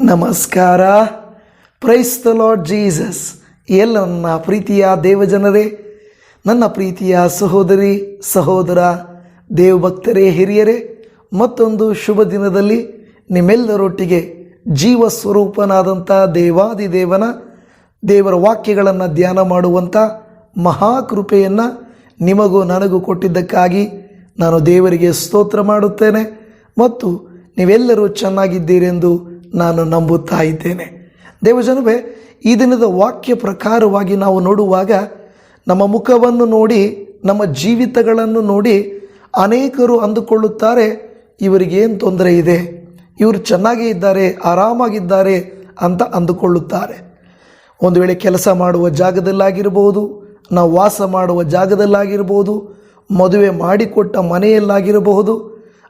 ನಮಸ್ಕಾರ. Price the Lord Jesus. ಎಲ್ಲ ನನ್ನ ಪ್ರೀತಿಯ ದೇವಜನರೇ, ನನ್ನ ಪ್ರೀತಿಯ ಸಹೋದರಿ ಸಹೋದರ, ದೇವಭಕ್ತರೇ, ಹಿರಿಯರೇ, ಮತ್ತೊಂದು ಶುಭ ದಿನದಲ್ಲಿ ನಿಮ್ಮೆಲ್ಲರೊಟ್ಟಿಗೆ ಜೀವ ಸ್ವರೂಪನಾದಂಥ ದೇವರ ವಾಕ್ಯಗಳನ್ನು ಧ್ಯಾನ ಮಾಡುವಂಥ ಮಹಾಕೃಪೆಯನ್ನು ನಿಮಗೂ ನನಗೂ ಕೊಟ್ಟಿದ್ದಕ್ಕಾಗಿ ನಾನು ದೇವರಿಗೆ ಸ್ತೋತ್ರ ಮಾಡುತ್ತೇನೆ. ಮತ್ತು ನೀವೆಲ್ಲರೂ ಚೆನ್ನಾಗಿದ್ದೀರೆಂದು ನಾನು ನಂಬುತ್ತಾ ಇದ್ದೇನೆ. ದೇವಜನವೇ, ಈ ದಿನದ ವಾಕ್ಯ ಪ್ರಕಾರವಾಗಿ ನಾವು ನೋಡುವಾಗ ನಮ್ಮ ಮುಖವನ್ನು ನೋಡಿ, ನಮ್ಮ ಜೀವಿತಗಳನ್ನು ನೋಡಿ ಅನೇಕರು ಅಂದುಕೊಳ್ಳುತ್ತಾರೆ, ಇವರಿಗೇನು ತೊಂದರೆ ಇದೆ, ಇವರು ಚೆನ್ನಾಗೇ ಇದ್ದಾರೆ, ಆರಾಮಾಗಿದ್ದಾರೆ ಅಂತ ಅಂದುಕೊಳ್ಳುತ್ತಾರೆ. ಒಂದು ವೇಳೆ ಕೆಲಸ ಮಾಡುವ ಜಾಗದಲ್ಲಾಗಿರ್ಬೋದು, ನಾವು ವಾಸ ಮಾಡುವ ಜಾಗದಲ್ಲಾಗಿರ್ಬೋದು, ಮದುವೆ ಮಾಡಿಕೊಟ್ಟ ಮನೆಯಲ್ಲಾಗಿರಬಹುದು,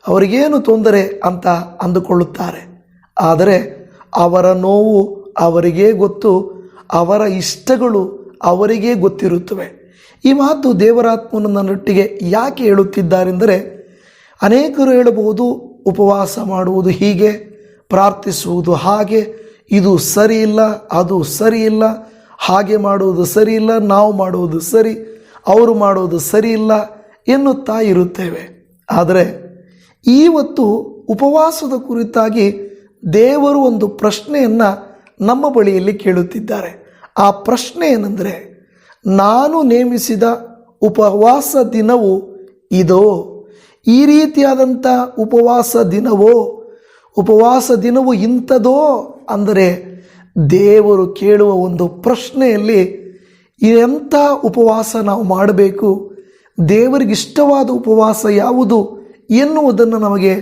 ಅವರಿಗೇನು ತೊಂದರೆ ಅಂತ ಅಂದುಕೊಳ್ಳುತ್ತಾರೆ. ಆದರೆ ಅವರ ನೋವು ಅವರಿಗೇ ಗೊತ್ತು, ಅವರ ಇಷ್ಟಗಳು ಅವರಿಗೇ ಗೊತ್ತಿರುತ್ತವೆ. ಈ ಮಾತು ದೇವರಾತ್ಮನು ನನ್ನೊಟ್ಟಿಗೆ ಯಾಕೆ ಹೇಳುತ್ತಿದ್ದಾರೆಂದರೆ, ಅನೇಕರು ಹೇಳಬಹುದು, ಉಪವಾಸ ಮಾಡುವುದು ಹೀಗೆ, ಪ್ರಾರ್ಥಿಸುವುದು ಹಾಗೆ, ಇದು ಸರಿ ಇಲ್ಲ, ಅದು ಸರಿ ಇಲ್ಲ, ಹಾಗೆ ಮಾಡುವುದು ಸರಿ ಇಲ್ಲ, ನಾವು ಮಾಡುವುದು ಸರಿ, ಅವರು ಮಾಡುವುದು ಸರಿ ಇಲ್ಲ ಎನ್ನುತ್ತಾ ಇರುತ್ತೇವೆ. ಆದರೆ ಇವತ್ತು ಉಪವಾಸದ ಕುರಿತಾಗಿ ದೇವರು ಒಂದು ಪ್ರಶ್ನೆಯನ್ನು ನಮ್ಮ ಬಳಿಯಲ್ಲಿ ಕೇಳುತ್ತಿದ್ದಾರೆ. ಆ ಪ್ರಶ್ನೆ ಏನೆಂದರೆ, ನಾನು ನೇಮಿಸಿದ ಉಪವಾಸ ದಿನವು ಇದೋ? ಈ ರೀತಿಯಾದಂಥ ಉಪವಾಸ ದಿನವು ಇಂಥದೋ? ಅಂದರೆ ದೇವರು ಕೇಳುವ ಒಂದು ಪ್ರಶ್ನೆಯಲ್ಲಿ ಎಂಥ ಉಪವಾಸ ನಾವು ಮಾಡಬೇಕು, ದೇವರಿಗಿಷ್ಟವಾದ ಉಪವಾಸ ಯಾವುದು ಎನ್ನುವುದನ್ನು ನಮಗೆ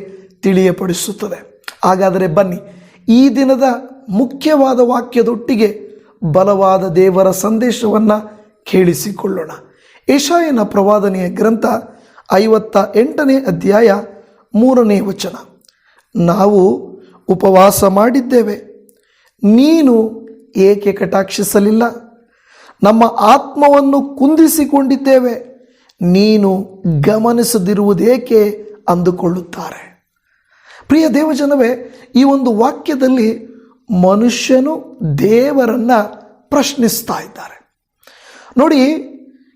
ತಿಳಿಯಪಡಿಸುತ್ತದೆ. ಹಾಗಾದರೆ ಬನ್ನಿ, ಈ ದಿನದ ಮುಖ್ಯವಾದ ವಾಕ್ಯದೊಟ್ಟಿಗೆ ಬಲವಾದ ದೇವರ ಸಂದೇಶವನ್ನು ಕೇಳಿಸಿಕೊಳ್ಳೋಣ. ಯೆಶಾಯನ ಪ್ರವಾದನೆಯ ಗ್ರಂಥ 58ನೇ ಅಧ್ಯಾಯ 3ನೇ ವಚನ. ನಾವು ಉಪವಾಸ ಮಾಡಿದ್ದೇವೆ, ನೀನು ಏಕೆ ಕಟಾಕ್ಷಿಸಲಿಲ್ಲ? ನಮ್ಮ ಆತ್ಮವನ್ನು ಕುಂದಿಸಿಕೊಂಡಿದ್ದೇವೆ, ನೀನು ಗಮನಿಸದಿರುವುದೇಕೆ ಅಂದುಕೊಳ್ಳುತ್ತಾರೆ. ಪ್ರಿಯ ದೇವಜನವೇ, ಈ ಒಂದು ವಾಕ್ಯದಲ್ಲಿ ಮನುಷ್ಯನು ದೇವರನ್ನು ಪ್ರಶ್ನಿಸ್ತಾ ಇದ್ದಾರೆ. ನೋಡಿ,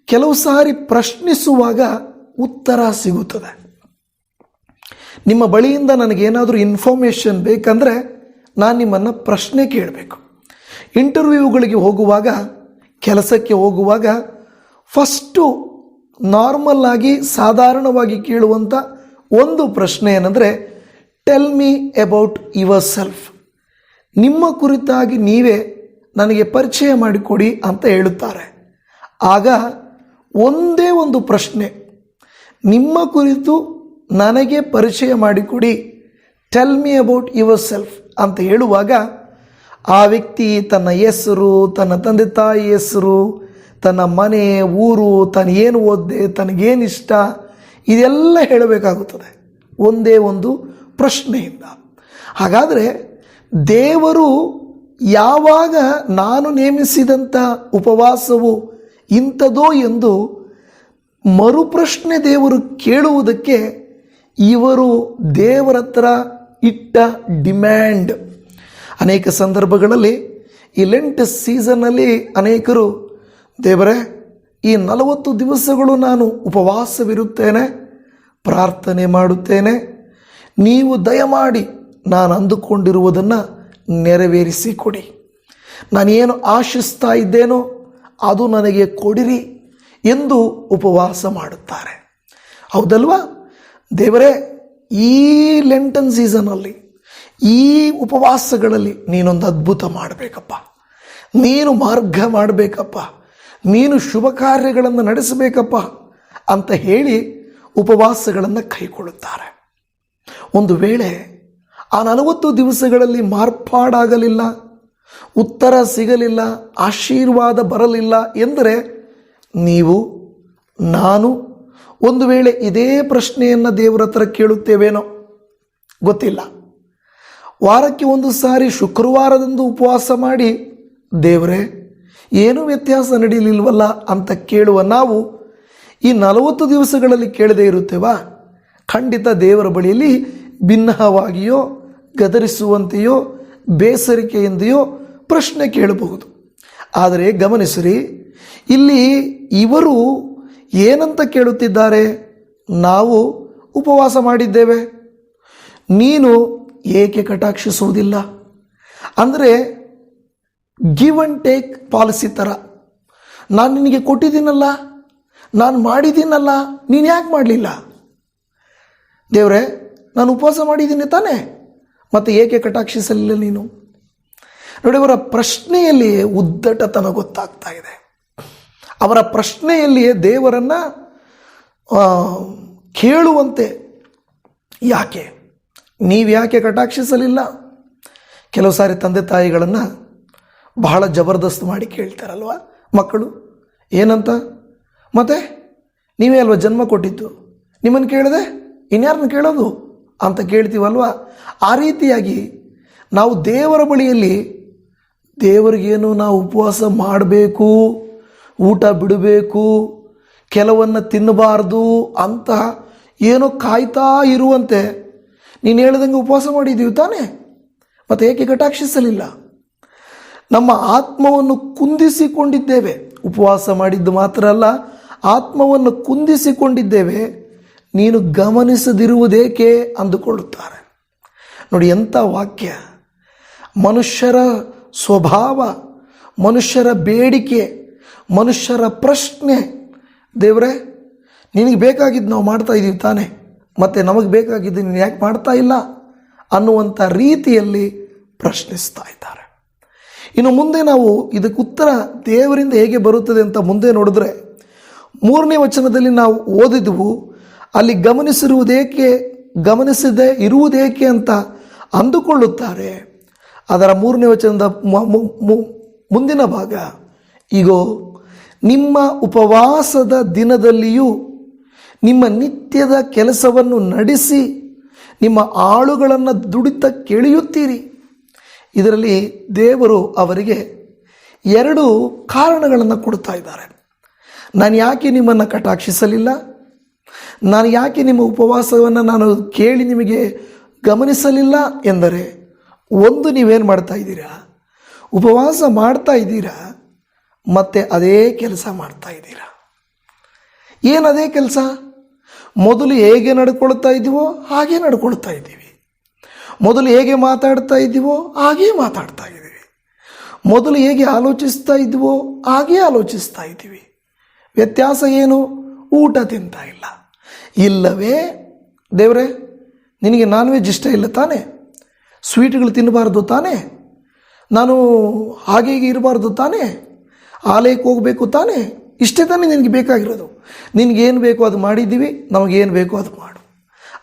ಕೆಲವು ಸಾರಿ ಪ್ರಶ್ನಿಸುವಾಗ ಉತ್ತರ ಸಿಗುತ್ತದೆ. ನಿಮ್ಮ ಬಳಿಯಿಂದ ನನಗೇನಾದರೂ ಇನ್ಫಾರ್ಮೇಷನ್ ಬೇಕಂದರೆ ನಾನು ನಿಮ್ಮನ್ನು ಪ್ರಶ್ನೆ ಕೇಳಬೇಕು. ಇಂಟರ್ವ್ಯೂಗಳಿಗೆ ಹೋಗುವಾಗ, ಕೆಲಸಕ್ಕೆ ಹೋಗುವಾಗ ಫಸ್ಟು ನಾರ್ಮಲ್ ಆಗಿ ಸಾಧಾರಣವಾಗಿ ಕೇಳುವಂಥ ಒಂದು ಪ್ರಶ್ನೆ ಏನಂದರೆ, tell me about your self. ನಿಮ್ಮ ಕುರಿತಾಗಿ ನೀವೇ ನನಗೆ ಪರಿಚಯ ಮಾಡಿಕೊಡಿ ಅಂತ ಹೇಳುತ್ತಾರೆ. ಆಗ ಒಂದೇ ಒಂದು ಪ್ರಶ್ನೆ, ನಿಮ್ಮ ಕುರಿತು ನನಗೆ ಪರಿಚಯ ಮಾಡಿಕೊಡಿ, tell me about your self ಅಂತ ಹೇಳುವಾಗ ಆ ವ್ಯಕ್ತಿ ತನ್ನ ಹೆಸರು, ತನ್ನ ತಂದೆ ತಾಯಿ ಹೆಸರು, ತನ್ನ ಮನೆ, ಊರು, ತಾನು ಏನು ಓದಿದೆ, ತನಗೇನು ಇಷ್ಟ, ಇದೆಲ್ಲ ಹೇಳಬೇಕಾಗುತ್ತದೆ ಒಂದೇ ಒಂದು ಪ್ರಶ್ನೆಯಿಂದ. ಹಾಗಾದರೆ ದೇವರು ಯಾವಾಗ ನಾನು ನೇಮಿಸಿದಂಥ ಉಪವಾಸವು ಇಂಥದೋ ಎಂದು ಮರುಪ್ರಶ್ನೆ ದೇವರು ಕೇಳುವುದಕ್ಕೆ ಇವರು ದೇವರ ಹತ್ರ ಇಟ್ಟ ಡಿಮ್ಯಾಂಡ್. ಅನೇಕ ಸಂದರ್ಭಗಳಲ್ಲಿ ಈ ಲೆಂಟ್ ಸೀಸನ್ನಲ್ಲಿ ಅನೇಕರು, ದೇವರೇ, ಈ 40 ದಿವಸಗಳು ನಾನು ಉಪವಾಸವಿರುತ್ತೇನೆ, ಪ್ರಾರ್ಥನೆ ಮಾಡುತ್ತೇನೆ, ನೀವು ದಯಮಾಡಿ ನಾನು ಅಂದುಕೊಂಡಿರುವುದನ್ನು ನೆರವೇರಿಸಿಕೊಡಿ, ನಾನೇನು ಆಶಿಸ್ತಾ ಇದ್ದೇನೋ ಅದು ನನಗೆ ಕೊಡಿರಿ ಎಂದು ಉಪವಾಸ ಮಾಡುತ್ತಾರೆ. ಹೌದಲ್ವಾ? ದೇವರೇ, ಈ ಲೆಂಟನ್ ಸೀಸನಲ್ಲಿ, ಈ ಉಪವಾಸಗಳಲ್ಲಿ ನೀನೊಂದು ಅದ್ಭುತ ಮಾಡಬೇಕಪ್ಪ, ನೀನು ಮಾರ್ಗ ಮಾಡಬೇಕಪ್ಪ, ನೀನು ಶುಭ ಕಾರ್ಯಗಳನ್ನು ನಡೆಸಬೇಕಪ್ಪ ಅಂತ ಹೇಳಿ ಉಪವಾಸಗಳನ್ನು ಕೈಗೊಳ್ಳುತ್ತಾರೆ. ಒಂದು ವೇಳೆ ಆ 40 ದಿವಸಗಳಲ್ಲಿ ಮಾರ್ಪಾಡಾಗಲಿಲ್ಲ, ಉತ್ತರ ಸಿಗಲಿಲ್ಲ, ಆಶೀರ್ವಾದ ಬರಲಿಲ್ಲ ಎಂದರೆ ನೀವು, ನಾನು ಒಂದು ವೇಳೆ ಇದೇ ಪ್ರಶ್ನೆಯನ್ನು ದೇವರ ಹತ್ರ ಕೇಳುತ್ತೇವೇನೋ ಗೊತ್ತಿಲ್ಲ. ವಾರಕ್ಕೆ ಒಂದು ಸಾರಿ ಶುಕ್ರವಾರದಂದು ಉಪವಾಸ ಮಾಡಿ, ದೇವರೇ, ಏನೂ ವ್ಯತ್ಯಾಸ ನಡೆಯಲಿಲ್ವಲ್ಲ ಅಂತ ಕೇಳುವ ನಾವು ಈ 40 ದಿವಸಗಳಲ್ಲಿ ಕೇಳದೇ ಇರುತ್ತೇವಾ? ಖಂಡಿತ ದೇವರ ಬಳಿಯಲ್ಲಿ ಭಿನ್ನವಾಗಿಯೋ, ಗದರಿಸುವಂತೆಯೋ, ಬೇಸರಿಕೆಯಿಂದೆಯೋ ಪ್ರಶ್ನೆ ಕೇಳಬಹುದು. ಆದರೆ ಗಮನಿಸಿರಿ, ಇಲ್ಲಿ ಇವರು ಏನಂತ ಕೇಳುತ್ತಿದ್ದಾರೆ? ನಾವು ಉಪವಾಸ ಮಾಡಿದ್ದೇವೆ, ನೀನು ಏಕೆ ಕಟಾಕ್ಷಿಸುವುದಿಲ್ಲ? ಅಂದರೆ ಗಿವ್ ಆ್ಯಂಡ್ ಟೇಕ್ ಪಾಲಿಸಿ ಥರ. ನಾನು ನಿನಗೆ ಕೊಟ್ಟಿದ್ದೀನಲ್ಲ, ನಾನು ಮಾಡಿದ್ದೀನಲ್ಲ, ನೀನು ಯಾಕೆ ಮಾಡಲಿಲ್ಲ? ದೇವರೇ, ನಾನು ಉಪವಾಸ ಮಾಡಿದ್ದೀನಿ ತಾನೇ, ಮತ್ತು ಏಕೆ ಕಟಾಕ್ಷಿಸಲಿಲ್ಲ ನೀನು? ನೋಡಿ, ಅವರ ಪ್ರಶ್ನೆಯಲ್ಲಿಯೇ ಉದ್ದಟತನ ಗೊತ್ತಾಗ್ತಾ ಇದೆ. ಅವರ ಪ್ರಶ್ನೆಯಲ್ಲಿಯೇ ದೇವರನ್ನು ಕೇಳುವಂತೆ, ಯಾಕೆ ನೀವು ಯಾಕೆ ಕಟಾಕ್ಷಿಸಲಿಲ್ಲ? ಕೆಲವು ಸಾರಿ ತಂದೆ ತಾಯಿಗಳನ್ನು ಬಹಳ ಜಬರ್ದಸ್ತ್ ಮಾಡಿ ಕೇಳ್ತಾರಲ್ವ ಮಕ್ಕಳು. ಏನಂತ? ಮತ್ತೆ ನೀವೇ ಅಲ್ವ ಜನ್ಮ ಕೊಟ್ಟಿದ್ದು, ನಿಮ್ಮನ್ನು ಕೇಳಿದೆ ಇನ್ಯಾರನ್ನ ಕೇಳೋದು ಅಂತ ಕೇಳ್ತೀವಲ್ವ. ಆ ರೀತಿಯಾಗಿ ನಾವು ದೇವರ ಬಳಿಯಲ್ಲಿ ದೇವರಿಗೇನು ನಾವು ಉಪವಾಸ ಮಾಡಬೇಕು, ಊಟ ಬಿಡಬೇಕು, ಕೆಲವನ್ನು ತಿನ್ನಬಾರ್ದು ಅಂತ ಏನೋ ಕಾಯ್ತಾ ಇರುವಂತೆ ನೀನು ಹೇಳ್ದಂಗೆ ಉಪವಾಸ ಮಾಡಿದ್ದೀವಿ ತಾನೇ, ಮತ್ತು ಏಕೆ ಕಟಾಕ್ಷಿಸಲಿಲ್ಲ? ನಮ್ಮ ಆತ್ಮವನ್ನು ಕುಂದಿಸಿಕೊಂಡಿದ್ದೇವೆ. ಉಪವಾಸ ಮಾಡಿದ್ದು ಮಾತ್ರ ಅಲ್ಲ, ಆತ್ಮವನ್ನು ಕುಂದಿಸಿಕೊಂಡಿದ್ದೇವೆ, ನೀನು ಗಮನಿಸದಿರುವುದೇಕೆ ಅಂದುಕೊಳ್ಳುತ್ತಾರೆ. ನೋಡಿ ಎಂಥ ವಾಕ್ಯ! ಮನುಷ್ಯರ ಸ್ವಭಾವ, ಮನುಷ್ಯರ ಬೇಡಿಕೆ, ಮನುಷ್ಯರ ಪ್ರಶ್ನೆ, ದೇವರೇ ನಿನಗೆ ಬೇಕಾಗಿದ್ದು ನಾವು ಮಾಡ್ತಾ ಇದ್ದೀವಿ ತಾನೆ, ಮತ್ತು ನಮಗೆ ಬೇಕಾಗಿದ್ದು ನೀನು ಯಾಕೆ ಮಾಡ್ತಾ ಇಲ್ಲ ಅನ್ನುವಂಥ ರೀತಿಯಲ್ಲಿ ಪ್ರಶ್ನಿಸ್ತಾ ಇದ್ದಾರೆ. ಇನ್ನು ಮುಂದೆ ನಾವು ಇದಕ್ಕೆ ಉತ್ತರ ದೇವರಿಂದ ಹೇಗೆ ಬರುತ್ತದೆ ಅಂತ ಮುಂದೆ ನೋಡಿದ್ರೆ, 3ನೇ ವಚನದಲ್ಲಿ ನಾವು ಓದಿದ್ವು, ಅಲ್ಲಿ ಗಮನಿಸದೆ ಇರುವುದೇಕೆ ಅಂತ ಅಂದುಕೊಳ್ಳುತ್ತಾರೆ. ಅದರ 3ನೇ ವಚನದ ಮುಂದಿನ ಭಾಗ, ಈಗೋ ನಿಮ್ಮ ಉಪವಾಸದ ದಿನದಲ್ಲಿಯೂ ನಿಮ್ಮ ನಿತ್ಯದ ಕೆಲಸವನ್ನು ನಡೆಸಿ ನಿಮ್ಮ ಆಳುಗಳನ್ನು ದುಡಿತ ಕೆಳೆಯುತ್ತೀರಿ. ಇದರಲ್ಲಿ ದೇವರು ಅವರಿಗೆ 2 ಕಾರಣಗಳನ್ನು ಕೊಡ್ತಾ ಇದ್ದಾರೆ. ನಾನು ಯಾಕೆ ನಿಮ್ಮನ್ನು ಕಟಾಕ್ಷಿಸಲಿಲ್ಲ, ನಾನು ಯಾಕೆ ನಿಮ್ಮ ಉಪವಾಸವನ್ನು ನಾನು ಕೇಳಿ ನಿಮಗೆ ಗಮನಿಸಲಿಲ್ಲ ಎಂದರೆ, ಒಂದು, ನೀವೇನು ಮಾಡ್ತಾ ಇದ್ದೀರಾ? ಉಪವಾಸ ಮಾಡ್ತಾ ಇದ್ದೀರಾ, ಮತ್ತು ಅದೇ ಕೆಲಸ ಮಾಡ್ತಾ ಇದ್ದೀರಾ. ಏನದೇ ಕೆಲಸ? ಮೊದಲು ಹೇಗೆ ನಡ್ಕೊಳ್ತಾ ಇದ್ದೀವೋ ಹಾಗೆ ನಡ್ಕೊಳ್ತಾ ಇದ್ದೀವಿ, ಮೊದಲು ಹೇಗೆ ಮಾತಾಡ್ತಾ ಇದ್ದೀವೋ ಹಾಗೇ ಮಾತಾಡ್ತಾ ಇದ್ದೀವಿ, ಮೊದಲು ಹೇಗೆ ಆಲೋಚಿಸ್ತಾ ಇದ್ದೀವೋ ಹಾಗೇ ಆಲೋಚಿಸ್ತಾ ಇದ್ದೀವಿ. ವ್ಯತ್ಯಾಸ ಏನು? ಊಟ ತಿಂತಾ ಇಲ್ಲ. ಇಲ್ಲವೇ ದೇವರೇ, ನಿನಗೆ ನಾನ್ ವೆಜ್ ಇಷ್ಟ ಇಲ್ಲ ತಾನೇ, ಸ್ವೀಟ್ಗಳು ತಿನ್ನಬಾರ್ದು ತಾನೇ, ನಾನು ಹಾಗೆ ಇರಬಾರ್ದು ತಾನೇ, ಆಲಯಕ್ಕೆ ಹೋಗಬೇಕು ತಾನೇ, ಇಷ್ಟೇ ತಾನೇ ನಿನಗೆ ಬೇಕಾಗಿರೋದು, ನಿನಗೇನು ಬೇಕೋ ಅದು ಮಾಡಿದ್ದೀವಿ, ನಮಗೇನು ಬೇಕೋ ಅದು ಮಾಡು.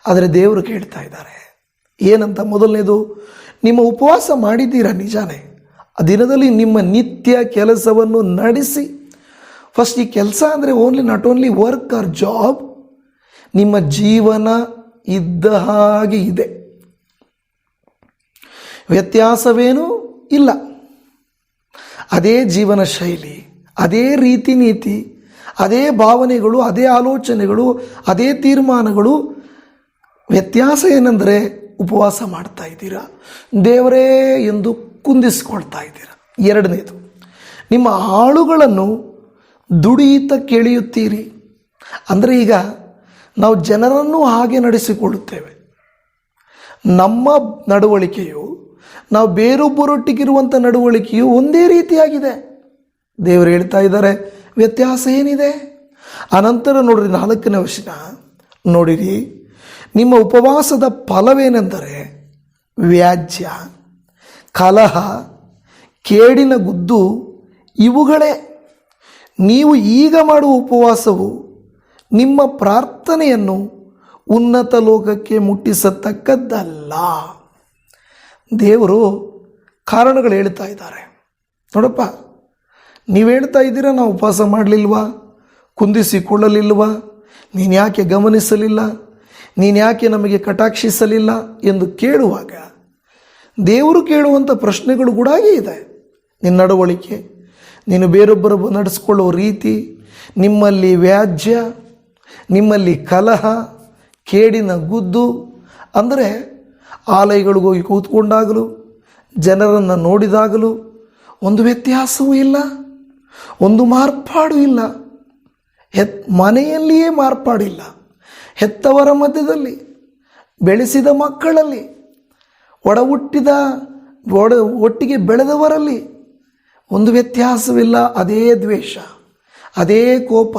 ಆದರೆ ದೇವರು ಕೇಳ್ತಾ ಇದ್ದಾರೆ ಏನಂತ? ಮೊದಲನೇದು, ನಿಮ್ಮ ಉಪವಾಸ ಮಾಡಿದ್ದೀರಾ ನಿಜಾನೇ, ಆ ದಿನದಲ್ಲಿ ನಿಮ್ಮ ನಿತ್ಯ ಕೆಲಸವನ್ನು ನಡೆಸಿ. ಫಸ್ಟ್ ಈ ಕೆಲಸ ಅಂದರೆ not only work or job, ನಿಮ್ಮ ಜೀವನ ಇದ್ದ ಹಾಗೆ ಇದೆ, ವ್ಯತ್ಯಾಸವೇನೂ ಇಲ್ಲ. ಅದೇ ಜೀವನ ಶೈಲಿ, ಅದೇ ರೀತಿ ನೀತಿ, ಅದೇ ಭಾವನೆಗಳು, ಅದೇ ಆಲೋಚನೆಗಳು, ಅದೇ ತೀರ್ಮಾನಗಳು. ವ್ಯತ್ಯಾಸ ಏನೆಂದರೆ ಉಪವಾಸ ಮಾಡ್ತಾ ಇದ್ದೀರಾ, ದೇವರೇ ಎಂದು ಕುಂದಿಸ್ಕೊಳ್ತಾ ಇದ್ದೀರಾ. 2ನೇದು, ನಿಮ್ಮ ಆಳುಗಳನ್ನು ದುಡಿಯುತ್ತ ಕೆಳೆಯುತ್ತೀರಿ. ಅಂದರೆ ಈಗ ನಾವು ಜನರನ್ನು ಹಾಗೆ ನಡೆಸಿಕೊಳ್ಳುತ್ತೇವೆ. ನಮ್ಮ ನಡವಳಿಕೆಯು, ನಾವು ಬೇರೊಬ್ಬರೊಟ್ಟಿಗಿರುವಂಥ ನಡವಳಿಕೆಯು ಒಂದೇ ರೀತಿಯಾಗಿದೆ. ದೇವರು ಹೇಳ್ತಾ ಇದ್ದಾರೆ, ವ್ಯತ್ಯಾಸ ಏನಿದೆ? ಅನಂತರ ನೋಡ್ರಿ 4ನೇ ವಚನ ನೋಡಿರಿ, ನಿಮ್ಮ ಉಪವಾಸದ ಫಲವೇನೆಂದರೆ ವ್ಯಾಜ್ಯ, ಕಲಹ, ಕೇಡಿನ ಗುದ್ದು ಇವುಗಳೇ. ನೀವು ಈಗ ಮಾಡುವ ಉಪವಾಸವು ನಿಮ್ಮ ಪ್ರಾರ್ಥನೆಯನ್ನು ಉನ್ನತ ಲೋಕಕ್ಕೆ ಮುಟ್ಟಿಸತಕ್ಕದ್ದಲ್ಲ. ದೇವರು ಕಾರಣಗಳು ಹೇಳ್ತಾ ಇದ್ದಾರೆ. ನೋಡಪ್ಪ, ನೀವು ಹೇಳ್ತಾ ಇದ್ದೀರಾ ನಾವು ಉಪವಾಸ ಮಾಡಲಿಲ್ವಾ, ಕುಂದಿಸಿಕೊಳ್ಳಲಿಲ್ವಾ, ನೀನು ಯಾಕೆ ಗಮನಿಸಲಿಲ್ಲ, ನೀನು ಯಾಕೆ ನಮಗೆ ಕಟಾಕ್ಷಿಸಲಿಲ್ಲ ಎಂದು ಕೇಳುವಾಗ ದೇವರು ಕೇಳುವಂಥ ಪ್ರಶ್ನೆಗಳು ಕೂಡ ಹಾಗೆ ಇದೆ. ನಿನ್ನ ನಡವಳಿಕೆ, ನೀನು ಬೇರೊಬ್ಬರು ನಡೆಸ್ಕೊಳ್ಳೋ ರೀತಿ, ನಿಮ್ಮಲ್ಲಿ ವ್ಯಾಜ್ಯ, ನಿಮ್ಮಲ್ಲಿ ಕಲಹ, ಕೇಡಿನ ಗುದ್ದು. ಅಂದರೆ ಆಲಯಗಳಿಗೆ ಹೋಗಿ ಕೂತ್ಕೊಂಡಾಗಲೂ, ಜನರನ್ನು ನೋಡಿದಾಗಲೂ ಒಂದು ವ್ಯತ್ಯಾಸವೂ ಇಲ್ಲ, ಒಂದು ಮಾರ್ಪಾಡು ಇಲ್ಲ. ಮನೆಯಲ್ಲಿಯೇ ಮಾರ್ಪಾಡಿಲ್ಲ, ಹೆತ್ತವರ ಮಧ್ಯದಲ್ಲಿ, ಬೆಳೆಸಿದ ಮಕ್ಕಳಲ್ಲಿ, ಒಟ್ಟಿಗೆ ಬೆಳೆದವರಲ್ಲಿ ಒಂದು ವ್ಯತ್ಯಾಸವಿಲ್ಲ. ಅದೇ ದ್ವೇಷ, ಅದೇ ಕೋಪ,